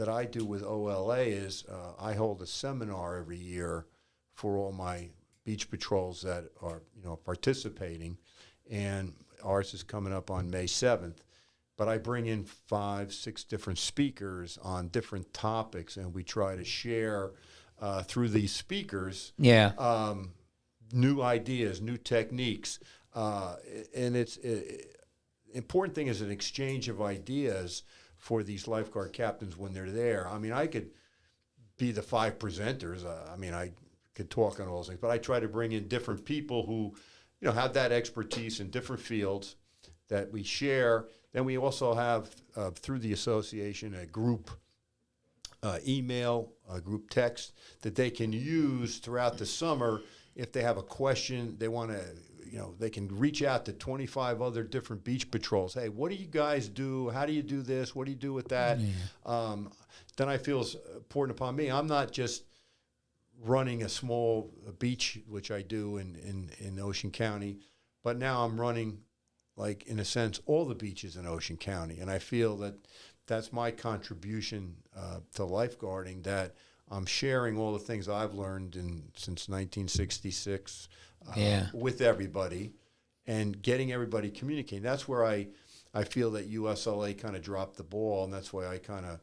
Speaker 5: I do with OLA is I hold a seminar every year for all my beach patrols that are participating, and ours is coming up on May 7th. But I bring in 5-6 different speakers on different topics, and we try to share through these speakers new ideas, new techniques, and it's important thing is an exchange of ideas for these lifeguard captains when they're there. I mean, I could be the 5 presenters. I could talk on all those things, but I try to bring in different people who, have that expertise in different fields that we share. Then we also have, through the association, a group email, a group text that they can use throughout the summer if they have a question. They want to, they can reach out to 25 other different beach patrols. Hey, what do you guys do? How do you do this? What do you do with that? Yeah. Then I feel it's important upon me. I'm not just running a small beach, which I do in Ocean County, but now I'm running, like, in a sense, all the beaches in Ocean County. And I feel that that's my contribution to lifeguarding, that I'm sharing all the things I've learned since 1966 with everybody and getting everybody communicating. That's where I feel that USLA kind of dropped the ball, and that's why I kind of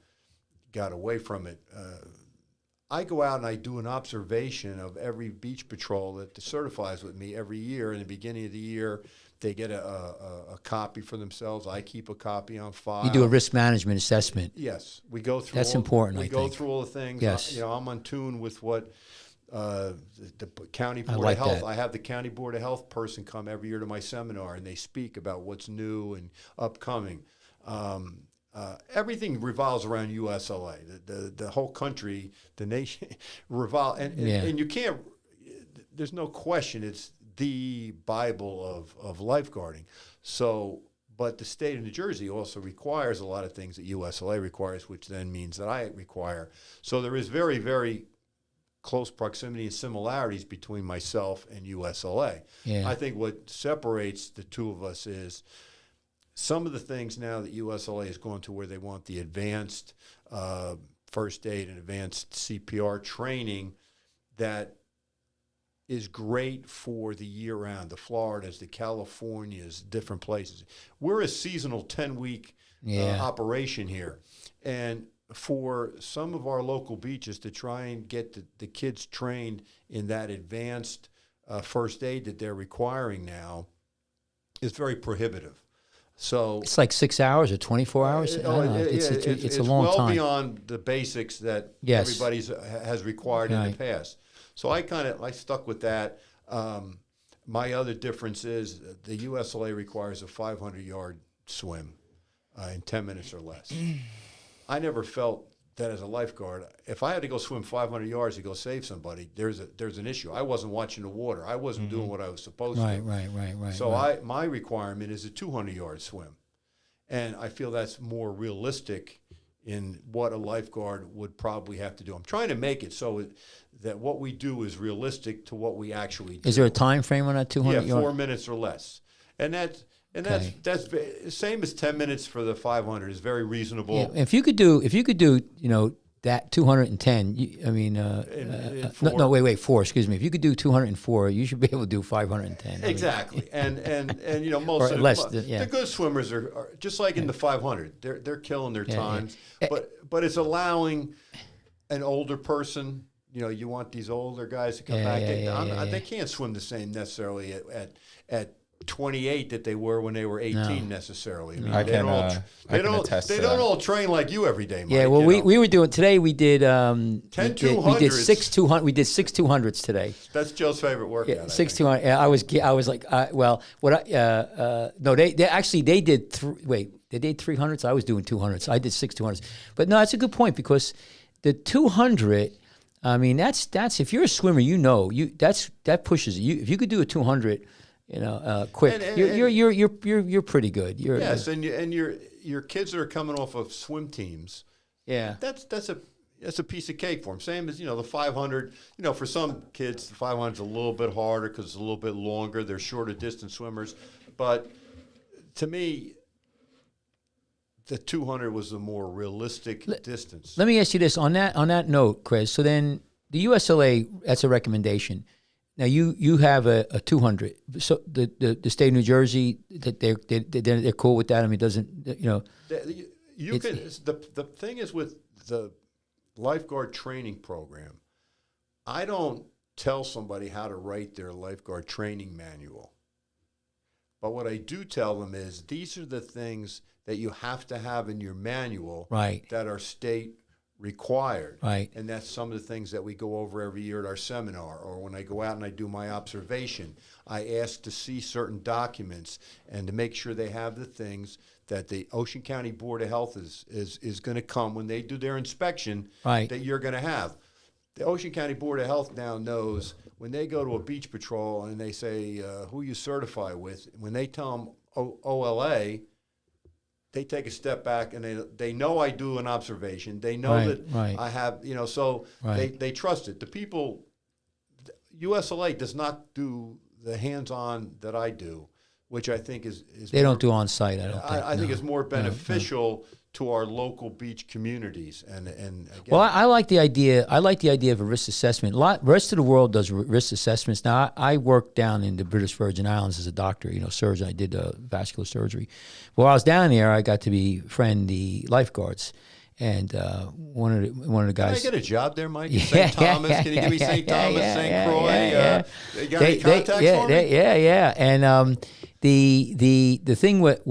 Speaker 5: got away from it. I go out and I do an observation of every beach patrol that certifies with me every year. In the beginning of the year, they get a copy for themselves. I keep a copy on file.
Speaker 2: You do a risk management assessment.
Speaker 5: Yes, we go through.
Speaker 2: That's important.
Speaker 5: We go through all the things.
Speaker 2: Yes,
Speaker 5: I'm on tune with what the county board
Speaker 2: like
Speaker 5: of health.
Speaker 2: that.
Speaker 5: I have the county board of health person come every year to my seminar, and they speak about what's new and upcoming. Everything revolves around USLA. The whole country, the nation, revolve, and you can't. There's no question. It's the Bible of lifeguarding. So, but the state of New Jersey also requires a lot of things that USLA requires, which then means that I require. So there is very, very close proximity and similarities between myself and USLA. Yeah. I think what separates the two of us is some of the things now that USLA is going to where they want the advanced first aid and advanced CPR training that is great for the year-round, the Floridas, the Californias, different places. We're a seasonal 10-week operation here. And for some of our local beaches to try and get the kids trained in that advanced first aid that they're requiring now is very prohibitive. So
Speaker 2: it's like 6 hours or 24 hours. It's a long
Speaker 5: well
Speaker 2: time.
Speaker 5: Beyond the basics that everybody has required in the past. So I stuck with that. My other difference is the USLA requires a 500-yard swim in 10 minutes or less. I never felt that as a lifeguard, if I had to go swim 500 yards to go save somebody, there's an issue. I wasn't watching the water. I wasn't doing what I was supposed to.
Speaker 2: Right.
Speaker 5: So my requirement is a 200-yard swim. And I feel that's more realistic in what a lifeguard would probably have to do. I'm trying to make it so that what we do is realistic to what we actually do.
Speaker 2: Is there a time frame on that 200
Speaker 5: Yeah, 4 minutes or less. And that's same as 10 minutes for the 500 is very reasonable.
Speaker 2: Yeah. If you could do that 210, 4. Excuse me. If you could do 204, you should be able to do 510.
Speaker 5: Exactly. And most of the good swimmers are just like in the 500. They're killing their times. But it's allowing an older person you want these older guys to come
Speaker 2: Yeah,
Speaker 5: back.
Speaker 2: yeah,
Speaker 5: They can't swim the same necessarily at 28 that they were when they were 18 necessarily. I mean,
Speaker 1: I
Speaker 5: they
Speaker 1: can,
Speaker 5: don't all,
Speaker 1: I
Speaker 5: they
Speaker 1: can
Speaker 5: don't,
Speaker 1: attest
Speaker 5: they
Speaker 1: to
Speaker 5: don't
Speaker 1: that.
Speaker 5: all train like you every day, Mike.
Speaker 2: Yeah, well, we were doing today. We did
Speaker 5: 10
Speaker 2: we did
Speaker 5: 200s.
Speaker 2: 6 200. We did 6 200s today.
Speaker 5: That's Joe's favorite workout.
Speaker 2: Yeah,
Speaker 5: I
Speaker 2: 6
Speaker 5: think.
Speaker 2: 200. I was like, well, what no, they did they did 300s. I was doing 200s. I did 6 200s. But no, that's a good point because the 200. I mean, that's if you're a swimmer, that pushes you. If you could do a 200. Quick. You're pretty good.
Speaker 5: Yes, and your kids that are coming off of swim teams.
Speaker 2: Yeah.
Speaker 5: That's a piece of cake for them. Same as the 500. For some kids, the 500 is a little bit harder because it's a little bit longer. They're shorter distance swimmers, but to me, the 200 was the more realistic distance.
Speaker 2: Let me ask you this on that note, Chris. So then the USLA, that's a recommendation. Now you have a 200. So the state of New Jersey, that they're cool with that. I mean, it doesn't
Speaker 5: You can. The thing is with the lifeguard training program, I don't tell somebody how to write their lifeguard training manual. But what I do tell them is these are the things that you have to have in your manual that are state required.
Speaker 2: Right.
Speaker 5: And that's some of the things that we go over every year at our seminar, or when I go out and I do my observation. I ask to see certain documents and to make sure they have the things that the Ocean County Board of Health is going to come when they do their inspection that you're going to have. The Ocean County Board of Health now knows when they go to a beach patrol and they say, who you certify with, when they tell them OLA, they take a step back and they know I do an observation. They know that I have, so they trust it. The people, USLA does not do the hands-on that I do, which I think is
Speaker 2: they don't do on-site. I don't think.
Speaker 5: I think is more beneficial to our local beach communities. And again,
Speaker 2: well, I like the idea. I like the idea of a risk assessment. Rest of the world does risk assessments. Now, I worked down in the British Virgin Islands as a doctor, surgeon. I did vascular surgery. While I was down there, I got to befriend the lifeguards. And one of the guys.
Speaker 5: Can I get a job there, Mike? St. Thomas? Can you give me St. Thomas, St. Croix? You got any contacts for me?
Speaker 2: Yeah. And the thing what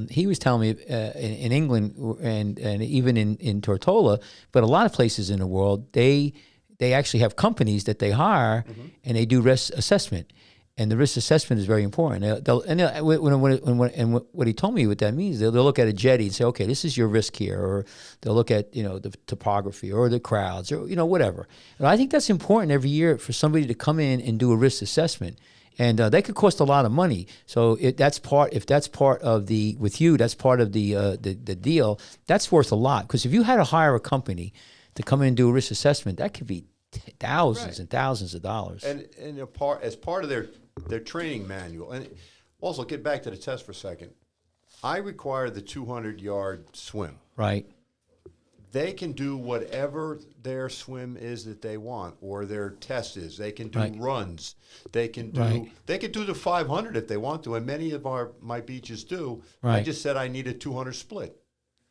Speaker 2: he was telling me in England and even in Tortola, but a lot of places in the world, they actually have companies that they hire and they do risk assessment. And the risk assessment is very important. What he told me what that means, they'll look at a jetty and say, okay, this is your risk here, or they'll look at the topography or the crowds or whatever. And I think that's important every year for somebody to come in and do a risk assessment. And that could cost a lot of money. So if that's part of the deal, that's worth a lot. Because if you had to hire a company to come in and do a risk assessment, that could be thousands and thousands of dollars.
Speaker 5: And as part of their training manual, and also get back to the test for a second. I require the 200-yard swim.
Speaker 2: Right.
Speaker 5: They can do whatever their swim is that they want, or their test is. They can do runs. They can do the 500 if they want to, and many of my beaches do. I just said I need a 200 split.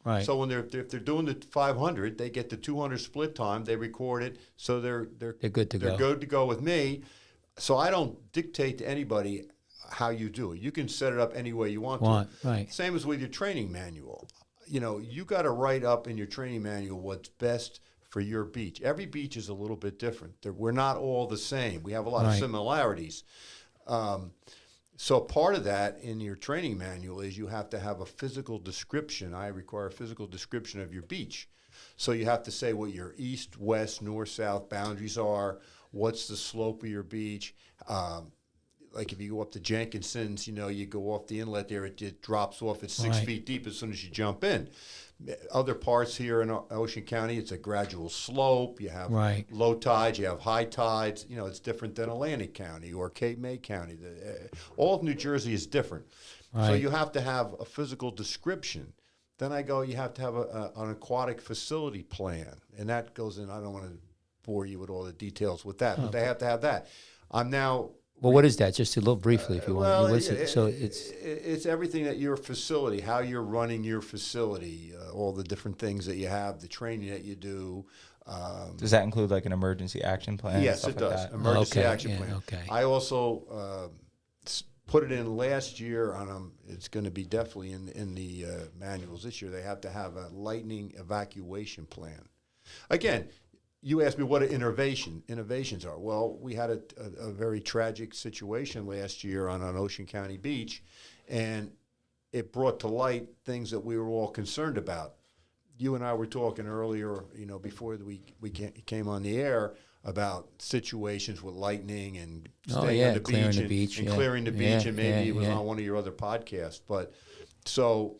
Speaker 2: Right.
Speaker 5: So when if they're doing the 500, they get the 200 split time. They record it, so they're
Speaker 2: good to go.
Speaker 5: They're good to go with me. So I don't dictate to anybody how you do it. You can set it up any way you want to.
Speaker 2: Right.
Speaker 5: Same as with your training manual. You got to write up in your training manual what's best for your beach. Every beach is a little bit different. We're not all the same. We have a lot of similarities. So part of that in your training manual is you have to have a physical description. I require a physical description of your beach. So you have to say what your east, west, north, south boundaries are, what's the slope of your beach. Like if you go up to Jenkinson's, you go off the inlet there, it drops off at 6 feet deep as soon as you jump in. Other parts here in Ocean County, it's a gradual slope. You have low tides, you have high tides. It's different than Atlantic County or Cape May County. All of New Jersey is different. So you have to have a physical description. Then you have to have an aquatic facility plan. And that goes in, I don't want to bore you with all the details with that, but they have to have that. I'm now
Speaker 2: Well, what is that? Just a little briefly, if you want.
Speaker 5: Well,
Speaker 2: So it's
Speaker 5: everything that your facility, how you're running your facility, all the different things that you have, the training that you do.
Speaker 1: Does that include like an emergency action plan?
Speaker 5: Yes,
Speaker 1: stuff
Speaker 5: it
Speaker 1: like
Speaker 5: does.
Speaker 1: that?
Speaker 5: Emergency
Speaker 2: Okay,
Speaker 5: action
Speaker 2: yeah,
Speaker 5: plan.
Speaker 2: okay.
Speaker 5: I also put it in last year, and it's going to be definitely in the manuals this year. They have to have a lightning evacuation plan. Again, you asked me what innovations are. Well, we had a very tragic situation last year on an Ocean County beach, and it brought to light things that we were all concerned about. You and I were talking earlier, before we came on the air, about situations with lightning and staying on the
Speaker 2: clearing the
Speaker 5: beach
Speaker 2: beach,
Speaker 5: and clearing the beach, and maybe it was
Speaker 2: yeah.
Speaker 5: on one of your other podcasts. But so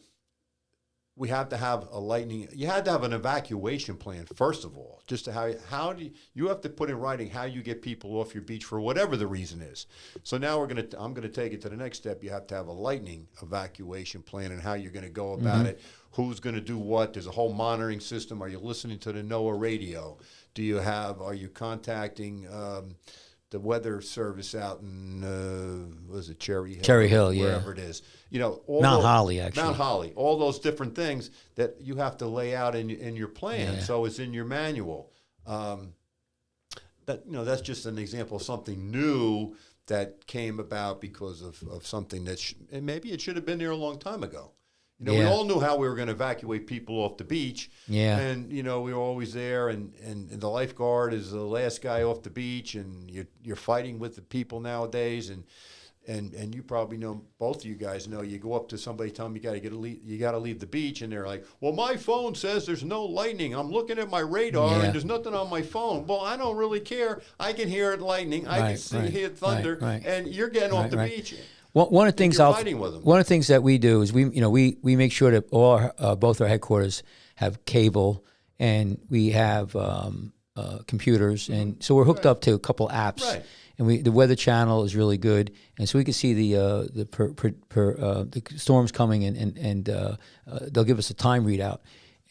Speaker 5: we have to have you had to have an evacuation plan, first of all, just to how do you have to put in writing how you get people off your beach for whatever the reason is. So now I'm going to take it to the next step. You have to have a lightning evacuation plan and how you're going to go about it, who's going to do what. There's a whole monitoring system. Are you listening to the NOAA radio? Are you contacting the weather service out in Cherry Hill?
Speaker 2: Cherry Hill, yeah.
Speaker 5: Wherever it is.
Speaker 2: Mount Holly, actually.
Speaker 5: Mount Holly. All those different things that you have to lay out in your plan.
Speaker 2: Yeah.
Speaker 5: So it's in your manual. That's just an example of something new that came about because of something and maybe it should have been there a long time ago. We all knew how we were going to evacuate people off the beach.
Speaker 2: Yeah.
Speaker 5: And, we were always there, and the lifeguard is the last guy off the beach, and you're fighting with the people nowadays. And you probably know, both of you guys know, you go up to somebody, tell them you got to leave the beach, and they're like, well, my phone says there's no lightning. I'm looking at my radar, and there's nothing on my phone. Well, I don't really care. I can hear it lightning. I can hear thunder, and you're getting off the beach.
Speaker 2: Well, one of the things
Speaker 5: one
Speaker 2: of the things that we do is we make sure that both our headquarters have cable, and we have computers, and so we're hooked up to a couple apps.
Speaker 5: Right.
Speaker 2: And the Weather Channel is really good, and so we can see the storms coming, and they'll give us a time readout.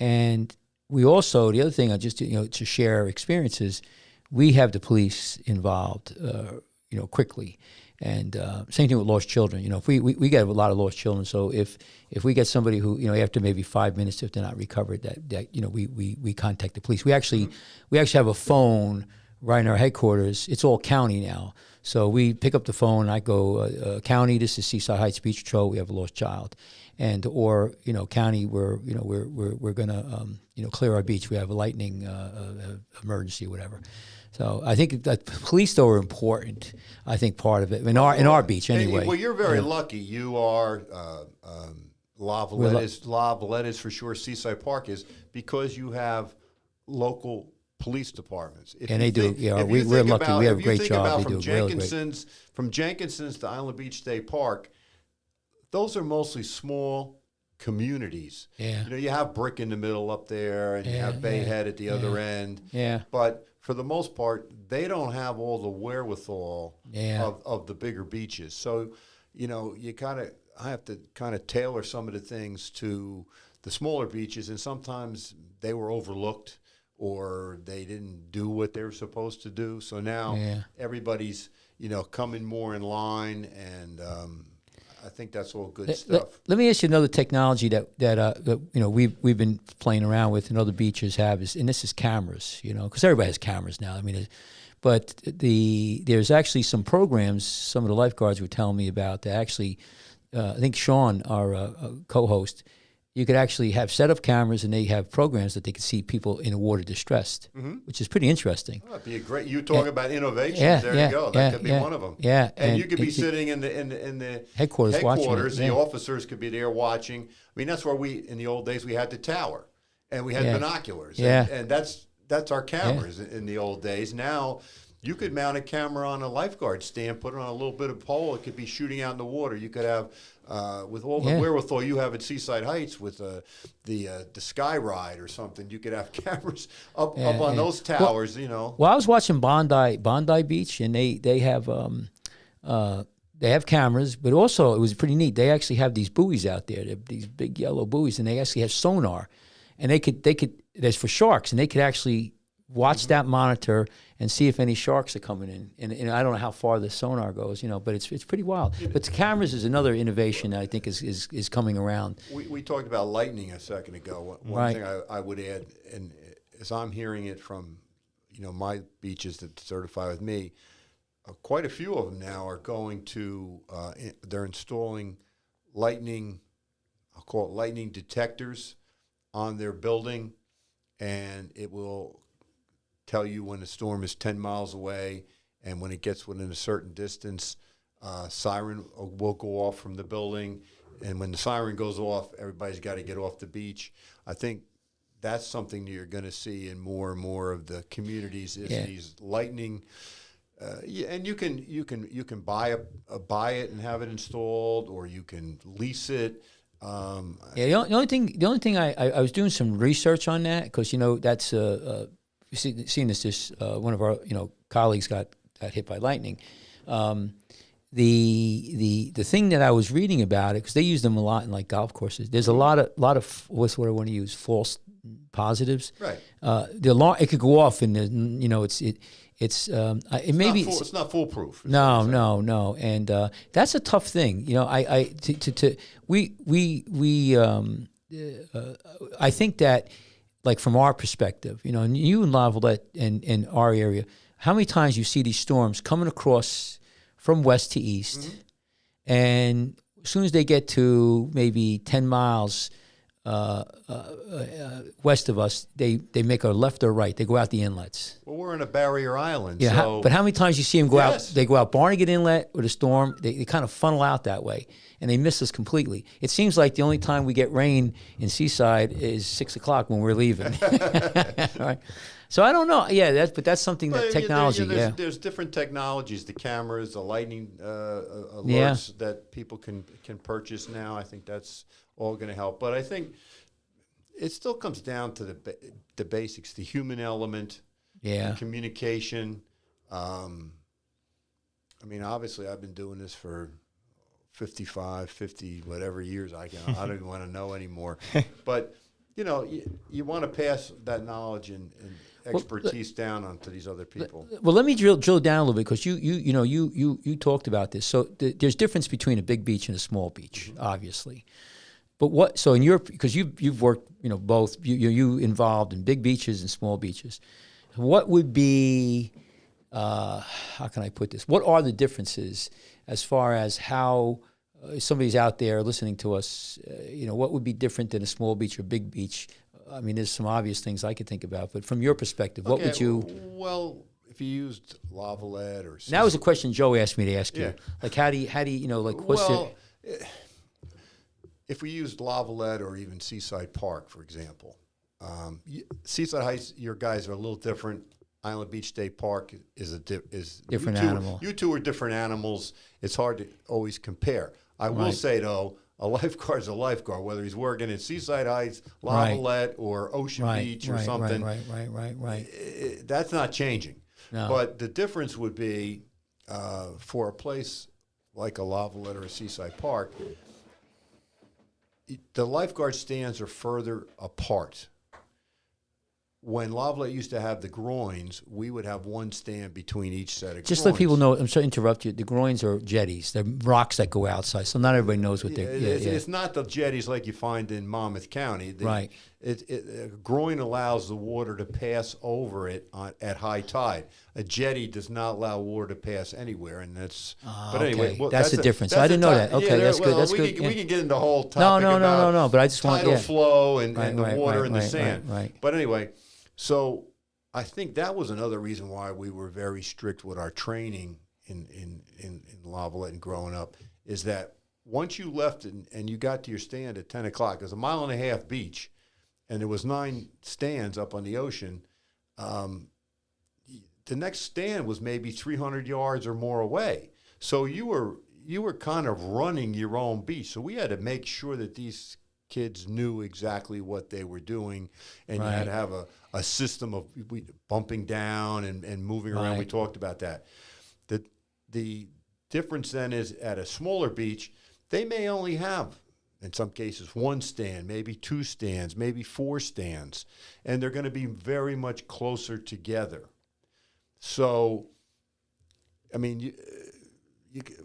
Speaker 2: And we also, the other thing, just to share experiences, we have the police involved, quickly. And same thing with lost children. If we get a lot of lost children, so if we get somebody who after maybe 5 minutes, if they're not recovered, that we contact the police. We actually have a phone right in our headquarters. It's all county now, so we pick up the phone. I go, county, this is Seaside Heights Beach Patrol. We have a lost child, or county, we're gonna clear our beach. We have a lightning emergency, or whatever. So I think that police, though, are important. I think part of it in our beach anyway.
Speaker 5: Well, you're very lucky. You are La Valette is for sure. Seaside Park is because you have local police departments.
Speaker 2: They do. Yeah, we're lucky. We have a great job. They do really great.
Speaker 5: From Jenkinson's to Island Beach State Park, those are mostly small communities.
Speaker 2: Yeah.
Speaker 5: You have Brick in the middle up there, and you have Bay Head at the other end.
Speaker 2: Yeah.
Speaker 5: But for the most part, they don't have all the wherewithal of the bigger beaches. So, I have to kind of tailor some of the things to the smaller beaches, and sometimes they were overlooked or they didn't do what they were supposed to do. So now everybody's, coming more in line, and I think that's all good stuff.
Speaker 2: Let me ask you another technology that we've been playing around with and other beaches have and this is cameras, because everybody has cameras now. But there's actually some programs some of the lifeguards were telling me about that actually, I think Sean, our co-host, you could actually have set up cameras, and they have programs that they can see people in water distressed, which is pretty interesting.
Speaker 5: Oh, that'd be great. You talk about innovations. There you go. That could be one of them.
Speaker 2: Yeah,
Speaker 5: and you could be sitting in the
Speaker 2: headquarters watching it.
Speaker 5: The officers could be there watching. That's where in the old days we had the tower, and we had binoculars. And that's our cameras in the old days. Now, you could mount a camera on a lifeguard stand, put it on a little bit of pole. It could be shooting out in the water. You could have, with all the wherewithal you have at Seaside Heights with the Sky Ride or something, you could have cameras up on those towers. Well,
Speaker 2: I was watching Bondi Beach, and they have cameras, but also it was pretty neat. They actually have these buoys out there, these big yellow buoys, and they actually have sonar, and they could. There's for sharks, and they could actually watch that monitor and see if any sharks are coming in. And I don't know how far the sonar goes, but it's pretty wild. But the cameras is another innovation that I think is coming around.
Speaker 5: We talked about lightning a second ago. One thing I would add, and as I'm hearing it from, my beaches that certify with me, quite a few of them now are going to, they're installing lightning, I'll call it lightning detectors on their building, and it will tell you when the storm is 10 miles away, and when it gets within a certain distance, siren will go off from the building, and when the siren goes off, everybody's got to get off the beach. I think that's something that you're going to see in more and more of the communities is these lightning. And you can buy it and have it installed, or you can lease it.
Speaker 2: The only thing I was doing some research on that, because that's seen this one of our colleagues got hit by lightning. The thing that I was reading about it, because they use them a lot in like golf courses. There's a lot of what's what I want to use, false positives.
Speaker 5: Right.
Speaker 2: The alarm, it could go off, and it's
Speaker 5: not foolproof.
Speaker 2: No, and that's a tough thing. I think that, like, from our perspective, and you and Lavalette and our area, how many times you see these storms coming across from west to east, and as soon as they get to maybe 10 miles west of us, they make a left or right. They go out the inlets.
Speaker 5: Well, we're in a barrier island.
Speaker 2: Yeah,
Speaker 5: so
Speaker 2: but how many times you see them go out? They go out Barnegat Inlet with a storm. They kind of funnel out that way, and they miss us completely. It seems like the only time we get rain in Seaside is 6 o'clock when we're leaving. Right. So I don't know. Yeah, that's something that technology.
Speaker 5: There's different technologies. The cameras, the lightning alerts that people can purchase now. I think that's all going to help. But I think it still comes down to the basics, the human element, the communication. Obviously, I've been doing this for 50 whatever years I don't even want to know anymore. But you want to pass that knowledge and expertise down onto these other people.
Speaker 2: Well, let me drill down a little bit, because you talked about this. So there's difference between a big beach and a small beach, obviously. But because you've worked both, you involved in big beaches and small beaches. What would be how can I put this? What are the differences as far as how somebody's out there listening to us? What would be different than a small beach or big beach? I mean, there's some obvious things I could think about, but from your perspective, what would you?
Speaker 5: Well, if you used Lavalette or
Speaker 2: that was a question Joe asked me to ask you.
Speaker 5: Yeah.
Speaker 2: Like, how do you what's
Speaker 5: if we used Lavalette or even Seaside Park, for example, Seaside Heights, your guys are a little different. Island Beach State Park is
Speaker 2: different animal.
Speaker 5: You two are different animals. It's hard to always compare. I will say, though, a lifeguard's a lifeguard, whether he's working in Seaside Heights, Lavalette, or Ocean Beach or something.
Speaker 2: Right.
Speaker 5: That's not changing.
Speaker 2: No.
Speaker 5: But the difference would be for a place like a Lavalette or a Seaside Park, the lifeguard stands are further apart. When Lavalette used to have the groins, we would have one stand between each set of groins.
Speaker 2: Just let people know, I'm sorry to interrupt you, the groins are jetties. They're rocks that go outside, so not everybody knows what they're...
Speaker 5: It's not the jetties like you find in Monmouth County.
Speaker 2: Right.
Speaker 5: A groin allows the water to pass over it at high tide. A jetty does not allow water to pass anywhere, and that's... but anyway...
Speaker 2: Well, that's the difference. I didn't know that. Okay, that's good. That's good.
Speaker 5: We can get into the whole topic
Speaker 2: No, but I just want...
Speaker 5: tidal flow and the water and the sand.
Speaker 2: Right.
Speaker 5: But anyway... So I think that was another reason why we were very strict with our training in Lavalette and growing up, is that once you left and you got to your stand at 10 o'clock, there's a 1.5 mile beach, and there was 9 stands up on the ocean. The next stand was maybe 300 yards or more away. So you were kind of running your own beach. So we had to make sure that these kids knew exactly what they were doing, and you had to have a system of bumping down and moving around. We talked about that. The difference then is at a smaller beach, they may only have in some cases, 1 stand, maybe 2 stands, maybe 4 stands, and they're going to be very much closer together. So, I mean,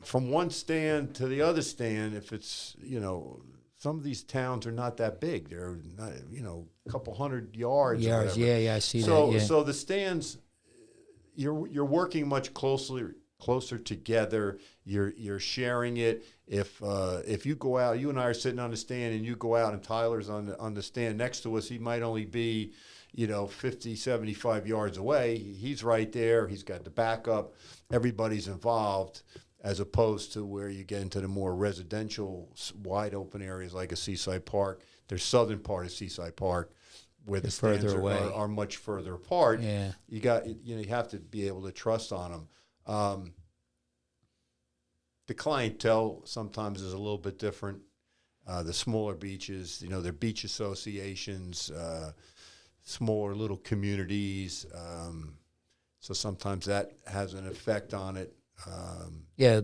Speaker 5: from one stand to the other stand, if it's, some of these towns are not that big. They're not, a couple hundred yards. Or whatever.
Speaker 2: Yeah, I see
Speaker 5: so,
Speaker 2: that. Yeah.
Speaker 5: So the stands, you're working much closer together. You're sharing it. If you go out, you and I are sitting on the stand, and you go out, and Tyler's on the stand next to us, he might only be 50, 75 yards away. He's right there. He's got the backup. Everybody's involved, as opposed to where you get into the more residential, wide open areas like a Seaside Park. There's southern part of Seaside Park where the stands are much further apart.
Speaker 2: Yeah.
Speaker 5: You have to be able to trust on them. The clientele sometimes is a little bit different. The smaller beaches, they're beach associations, smaller little communities. So sometimes that has an effect on it.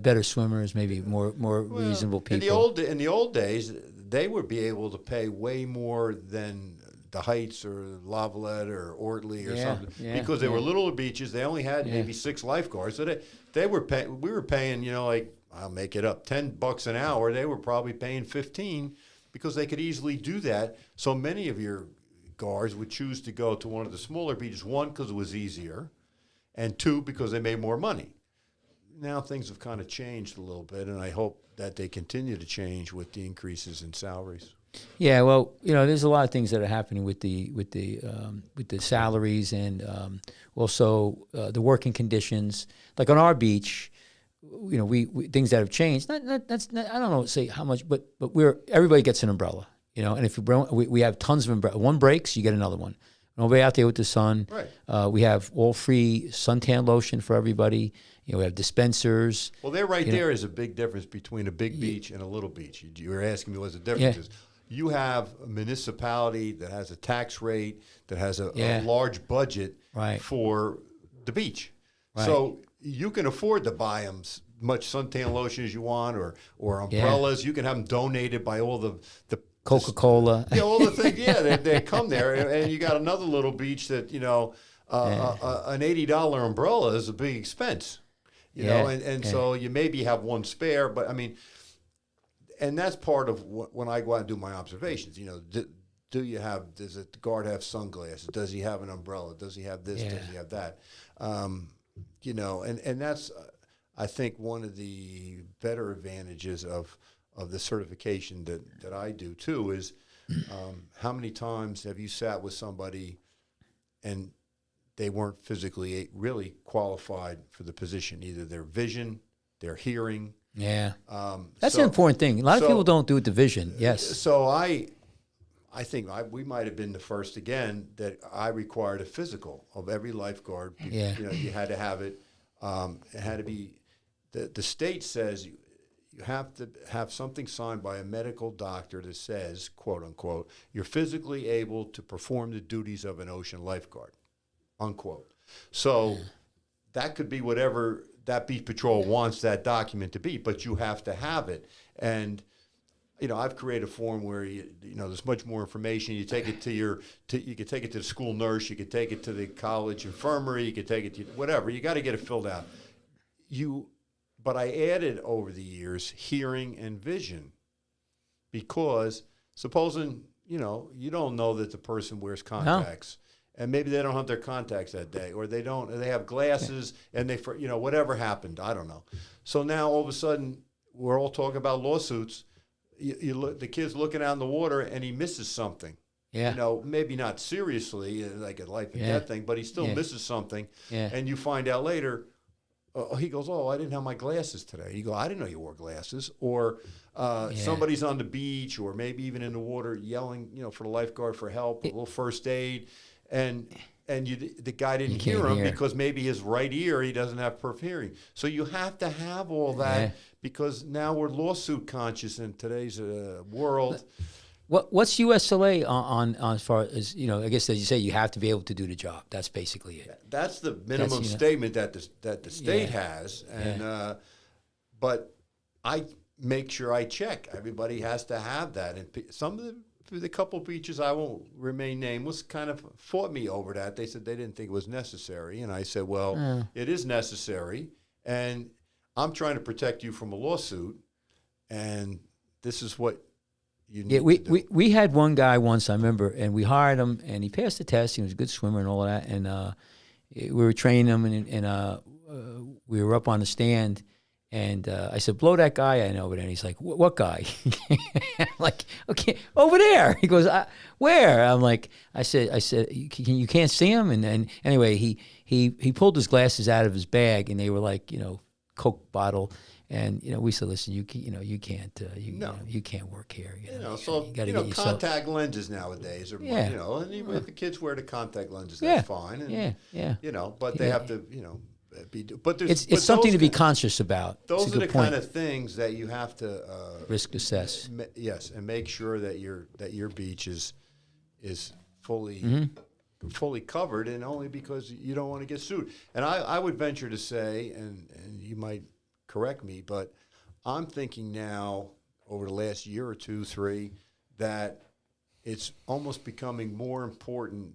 Speaker 2: Better swimmers, maybe more reasonable people.
Speaker 5: In the old days, they would be able to pay way more than the Heights or Lavalette or Ortley or something, because they were little beaches. They only had maybe 6 lifeguards. So we were paying, like, I'll make it up, $10 an hour. They were probably paying 15 because they could easily do that. So many of your guards would choose to go to one of the smaller beaches, 1, because it was easier, and 2, because they made more money. Now things have kind of changed a little bit, and I hope that they continue to change with the increases in salaries.
Speaker 2: Yeah, well, there's a lot of things that are happening with the salaries, and also the working conditions. Like on our beach, we things that have changed. I don't know, say how much, but everybody gets an umbrella, and if we have tons of umbrellas. One breaks, you get another one. Nobody out there with the sun.
Speaker 5: Right.
Speaker 2: We have all free suntan lotion for everybody. We have dispensers.
Speaker 5: Well, there is a big difference between a big beach and a little beach. You were asking me what the difference is. You have a municipality that has a tax rate, that has a large budget for the beach. Right. So you can afford to buy them much suntan lotion as you want, or umbrellas. You can have them donated by all the
Speaker 2: Coca-Cola.
Speaker 5: All the things. They come there, and you got another little beach that an $80 umbrella is a big expense. So you maybe have one spare, but I mean, and that's part of when I go out and do my observations. Does the guard have sunglasses? Does he have an umbrella? Does he have this? Does he have that? And that's, I think, one of the better advantages of the certification that I do too is how many times have you sat with somebody and they weren't physically really qualified for the position, either their vision, their hearing.
Speaker 2: Yeah. That's an important thing. A lot of people don't do it to vision. Yes.
Speaker 5: So I think we might have been the first again that I required a physical of every lifeguard.
Speaker 2: Yeah.
Speaker 5: You had to have it. It had to be, the state says you have to have something signed by a medical doctor that says, quote unquote, you're physically able to perform the duties of an ocean lifeguard, unquote. So that could be whatever that beach patrol wants that document to be, but you have to have it. And I've created a form where there's much more information. You take it you could take it to the school nurse, you could take it to the college infirmary, you could take it to whatever. You got to get it filled out. But I added over the years hearing and vision, because supposing you don't know that the person wears contacts. No. And maybe they don't have their contacts that day, or they have glasses, and whatever happened, I don't know. So now all of a sudden we're all talking about lawsuits. You look, the kid's looking out in the water and he misses something. Yeah. Maybe not seriously, like a life and death thing, but he still misses something. Yeah. And you find out later, he goes, "Oh, I didn't have my glasses today." You go, "I didn't know you wore glasses." Or somebody's on the beach, or maybe even in the water, yelling, for the lifeguard for help, a little first aid. And the guy didn't hear him because maybe his right ear, he doesn't have perfect hearing. So you have to have all that because now we're lawsuit conscious in today's world.
Speaker 2: What's USLA on as far as, I guess as you say, you have to be able to do the job. That's basically it.
Speaker 5: That's the minimum statement that the state has. And but make sure I check. Everybody has to have that. And some of the couple beaches, I won't remain nameless, kind of fought me over that. They said they didn't think it was necessary. And I said, well, it is necessary. And I'm trying to protect you from a lawsuit. And this is what you need to do.
Speaker 2: We had one guy once, I remember, and we hired him, and he passed the test. He was a good swimmer and all of that. And we were training him, and we were up on the stand. And I said, blow that guy I know over there. And he's like, what guy? I'm like, okay, over there. He goes, where? I'm like, I said, you can't see him? And anyway, he pulled his glasses out of his bag, and they were like, Coke bottle. And, we said, listen, you can't work here.
Speaker 5: So,
Speaker 2: you gotta get yourself.
Speaker 5: Contact lenses nowadays are, and even if the kids wear the contact lenses, that's fine. And, but they have to, but
Speaker 2: it's something to be conscious about.
Speaker 5: Those are the kind of things that you have to
Speaker 2: risk assess.
Speaker 5: Yes, and make sure that your beach is fully fully covered, and only because you don't want to get sued. And I would venture to say, and you might correct me, but I'm thinking now over the last year or two, 3, that it's almost becoming more important,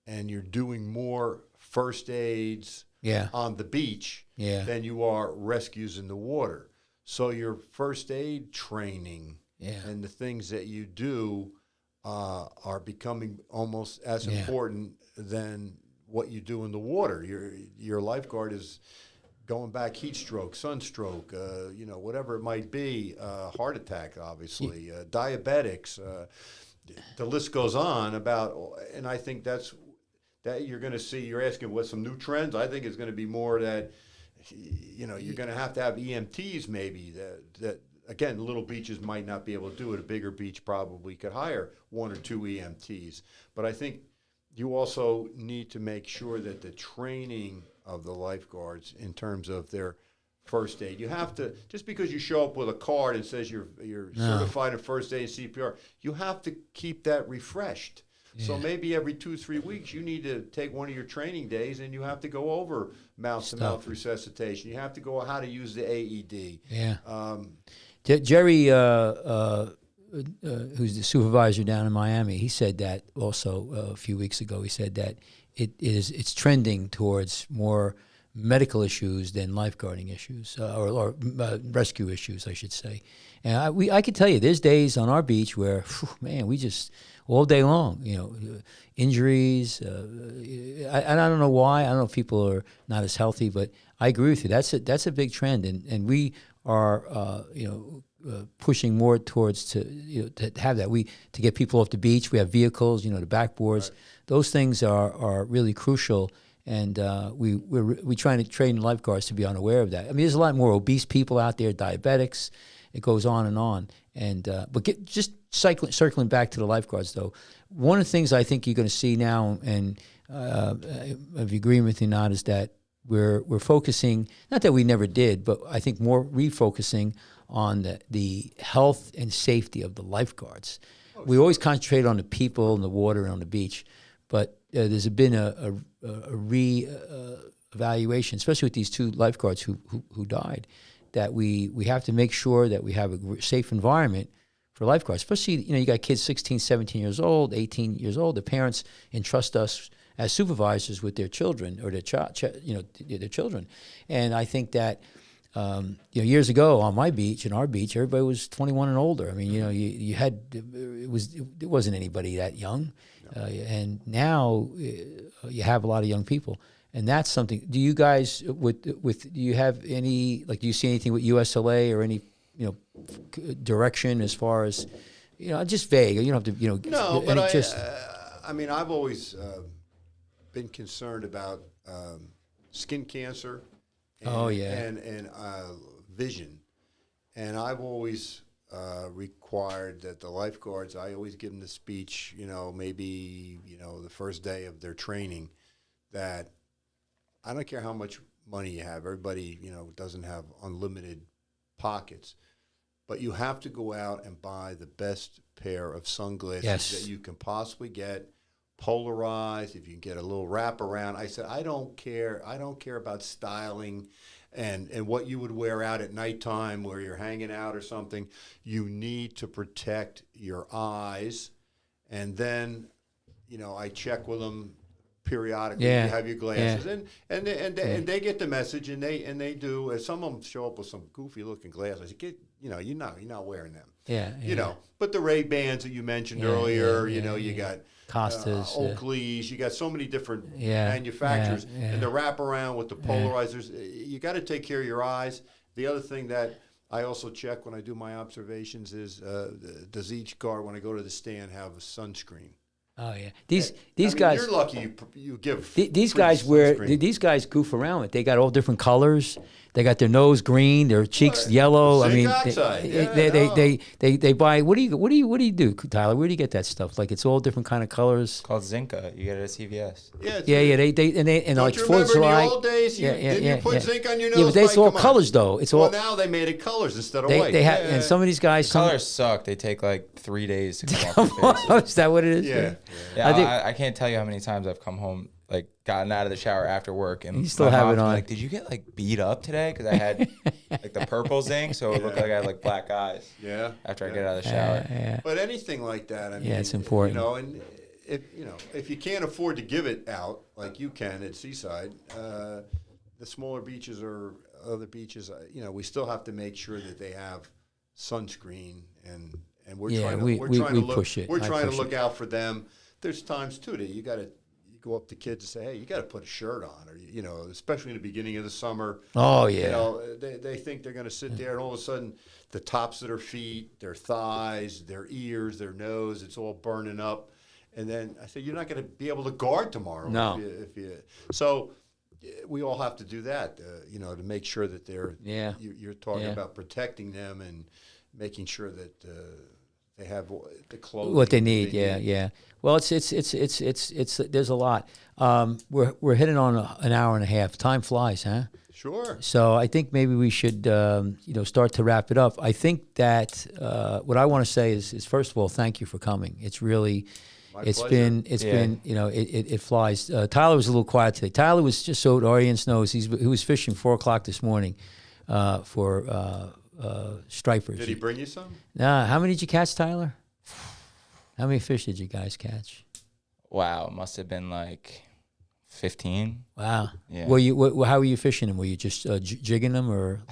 Speaker 5: and you're doing more first aids on the beach than you are rescues in the water. So your first aid training and the things that you do are becoming almost as important than what you do in the water. Your lifeguard is going back heat stroke, sunstroke, whatever it might be, heart attack, obviously, diabetics. The list goes on and I think that you're going to see. You're asking what some new trends. I think it's going to be more that, you're going to have EMTs maybe that again, little beaches might not be able to do it. A bigger beach probably could hire 1 or 2 EMTs. But I think you also need to make sure that the training of the lifeguards in terms of their first aid. You have to, just because you show up with a card and says you're certified in first aid and CPR, you have to keep that refreshed. So maybe every 2-3 weeks you need to take one of your training days and you have to go over mouth-to-mouth resuscitation. You have to go how to use the AED.
Speaker 2: Jerry, who's the supervisor down in Miami, he said that also a few weeks ago. He said that it's trending towards more medical issues than lifeguarding issues or rescue issues, I should say. And I can tell you, there's days on our beach where, we just all day long, injuries. And I don't know why. I don't know if people are not as healthy, but I agree with you. That's a big trend, and we are pushing more towards to have that. To get people off the beach. We have vehicles, the backboards. Right. Those things are really crucial. And we're trying to train lifeguards to be unaware of that. I mean, there's a lot more obese people out there, diabetics. It goes on and on. And circling back to the lifeguards, though, one of the things I think you're going to see now, and if you agree with me or not, is that we're focusing, not that we never did, but I think more refocusing on the health and safety of the lifeguards. We always concentrate on the people in the water and on the beach, but there's been a re-evaluation, especially with these 2 lifeguards who died, that we have to make sure that we have a safe environment for lifeguards. Especially, you got kids 16, 17 years old, 18 years old. The parents entrust us as supervisors with their children or their children. And I think that years ago on my beach, in our beach, everybody was 21 and older. I mean, you had it wasn't anybody that young. And now you have a lot of young people, and that's something. Do you guys do you have any, do you see anything with USLA or any direction as far as just vague? You don't have to
Speaker 5: No, but I mean, I've always been concerned about skin cancer. And vision, and I've always required that the lifeguards, I always give them the speech, maybe, the first day of their training, that I don't care how much money you have. Everybody, doesn't have unlimited pockets, but you have to go out and buy the best pair of sunglasses that you can possibly get, polarized, if you can get a little wrap around. I said, I don't care about styling. and what you would wear out at nighttime where you're hanging out or something. You need to protect your eyes. And then, I check with them periodically.
Speaker 2: Yeah.
Speaker 5: You have your glasses, and they get the message, and they do. And some of them show up with some goofy looking glasses. You're not wearing them.
Speaker 2: Yeah.
Speaker 5: But the Ray-Bans that you mentioned earlier, you got
Speaker 2: Costas,
Speaker 5: Oakleys, you got so many different manufacturers, and the wraparound with the polarizers. You got to take care of your eyes. The other thing that I also check when I do my observations is, does each guard, when I go to the stand, have a sunscreen?
Speaker 2: Oh yeah, these guys.
Speaker 5: You're lucky you give.
Speaker 2: These
Speaker 5: free
Speaker 2: guys
Speaker 5: sunscreen.
Speaker 2: these guys goof around with. They got all different colors. They got their nose green, their cheeks yellow. I mean, they buy. What do you do, Tyler? Where do you get that stuff? Like it's all different kind of colors.
Speaker 1: Called Zinca. You get it at CVS.
Speaker 5: Yeah.
Speaker 2: They
Speaker 5: Don't
Speaker 2: like
Speaker 5: you
Speaker 2: Fourth of
Speaker 5: remember
Speaker 2: July.
Speaker 5: in the old days? Didn't you put zinc on your nose?
Speaker 2: Yeah, but it's
Speaker 5: Mike?
Speaker 2: all
Speaker 5: Come on.
Speaker 2: colors though. It's all.
Speaker 5: Well, now they made it colors instead of white.
Speaker 2: They have, and some of these guys.
Speaker 1: Colors suck. They take like 3 days to come off your face.
Speaker 2: Is that what it is?
Speaker 5: Yeah.
Speaker 1: Yeah, I can't tell you how many times I've come home, like gotten out of the shower after work, and
Speaker 2: You still
Speaker 1: my
Speaker 2: have
Speaker 1: mom's
Speaker 2: it
Speaker 1: been
Speaker 2: on.
Speaker 1: like, did you get like beat up today? Because I had like the purple zinc, so it looked like I had like black eyes.
Speaker 5: Yeah.
Speaker 1: After I get out of the shower.
Speaker 2: Yeah.
Speaker 5: But anything like that, I mean,
Speaker 2: it's important.
Speaker 5: And if you can't afford to give it out like you can at Seaside, the smaller beaches or other beaches, we still have to make sure that they have sunscreen, and we're trying to look out for them. There's times too that you go up to kids and say, hey, you got to put a shirt on, or especially in the beginning of the summer.
Speaker 2: Oh yeah.
Speaker 5: They think they're going to sit there, and all of a sudden, the tops of their feet, their thighs, their ears, their nose, it's all burning up. And then I said, you're not going to be able to guard tomorrow.
Speaker 2: No.
Speaker 5: So we all have to do that, to make sure that they're.
Speaker 2: Yeah.
Speaker 5: You're talking about protecting them and making sure that they have the clothing.
Speaker 2: What they need. Yeah. Well, it's there's a lot. We're hitting on an hour and a half. Time flies, huh?
Speaker 5: Sure.
Speaker 2: So I think maybe we should, start to wrap it up. I think that what I want to say is first of all, thank you for coming. It's really,
Speaker 5: It's
Speaker 2: been, it flies. Tyler was a little quiet today. Tyler was, just so the audience knows, he was fishing 4:00 this morning for stripers.
Speaker 5: Did he bring you some?
Speaker 2: Nah, how many did you catch, Tyler? How many fish did you guys catch?
Speaker 1: Wow, must have been like 15.
Speaker 2: Wow.
Speaker 1: Yeah.
Speaker 2: How were you fishing them? Were you just jigging them, or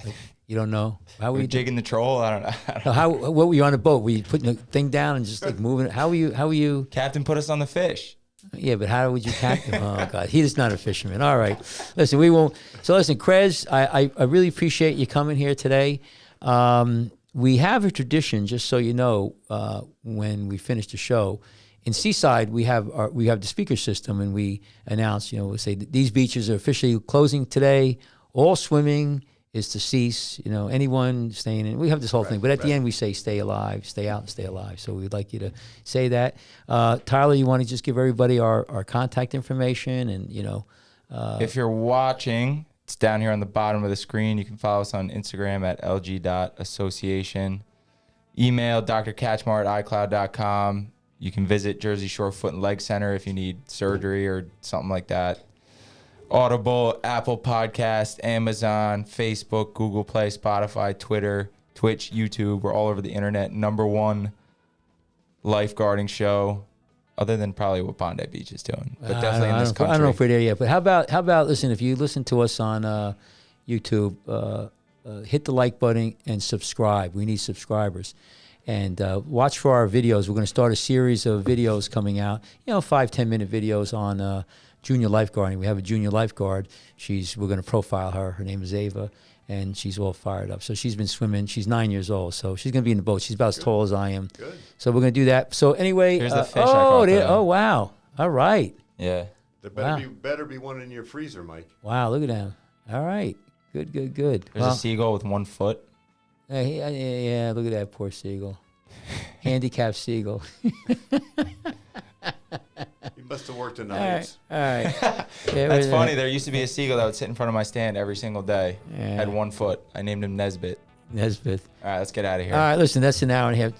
Speaker 2: you don't know? How were you
Speaker 1: jigging the troll? I don't know.
Speaker 2: What were you on a boat? Were you putting the thing down and just like moving it? How were you?
Speaker 1: Captain put us on the fish.
Speaker 2: Yeah, but how would you catch him? Oh God, he is not a fisherman. All right, listen, we won't. So listen, Krez, I really appreciate you coming here today. We have a tradition, just so you know, when we finish the show, in Seaside we have the speaker system, and we announce, we say that these beaches are officially closing today. All swimming is to cease. Anyone staying in, we have this whole thing, but at the end we say stay alive, stay out, and stay alive. So we'd like you to say that. Tyler, you want to just give everybody our contact information, and
Speaker 1: if you're watching, it's down here on the bottom of the screen. You can follow us on Instagram at lg.association. Email drkachmar@icloud.com. You can visit Jersey Shore Foot and Leg Center if you need surgery or something like that. Audible, Apple Podcast, Amazon, Facebook, Google Play, Spotify, Twitter, Twitch, YouTube. We're all over the internet. #1 lifeguarding show, other than probably what Bondi Beach is doing, but definitely in this country.
Speaker 2: I don't know if we're there yet, but how about listen, if you listen to us on YouTube, hit the like button and subscribe. We need subscribers. And watch for our videos. We're going to start a series of videos coming out, 5-10 minute videos on junior lifeguarding. We have a junior lifeguard. We're going to profile her. Her name is Ava, and she's all fired up. So she's been swimming. She's 9 years old, so she's going to be in the boat. She's about as tall as I am.
Speaker 5: Good.
Speaker 2: So we're going to do that. So anyway,
Speaker 1: here's the fish I caught today.
Speaker 2: Oh wow! All right.
Speaker 1: Yeah.
Speaker 5: There better be one in your freezer, Mike.
Speaker 2: Wow! Look at that. All right. Good.
Speaker 1: There's a seagull with 1 foot.
Speaker 2: Yeah, look at that poor seagull. Handicapped seagull.
Speaker 5: He must have worked the nights.
Speaker 2: All right.
Speaker 1: That's funny. There used to be a seagull that would sit in front of my stand every single day.
Speaker 2: Yeah.
Speaker 1: Had 1 foot. I named him Nesbit.
Speaker 2: Nesbit.
Speaker 1: All right, let's get out of here.
Speaker 2: All right, listen, that's an hour and a half.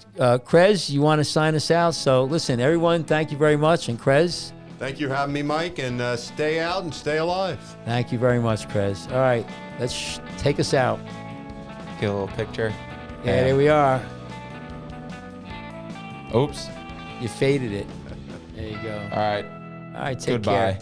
Speaker 2: Krez, you want to sign us out? So listen, everyone, thank you very much. And Krez,
Speaker 5: Thank you for having me, Mike, and stay out and stay alive.
Speaker 2: Thank you very much, Chris. All right, let's take us out.
Speaker 1: Get a little picture.
Speaker 2: Yeah, there we are.
Speaker 1: Oops.
Speaker 2: You faded it. There you go.
Speaker 1: All right.
Speaker 2: All right, take
Speaker 1: Goodbye.
Speaker 2: care.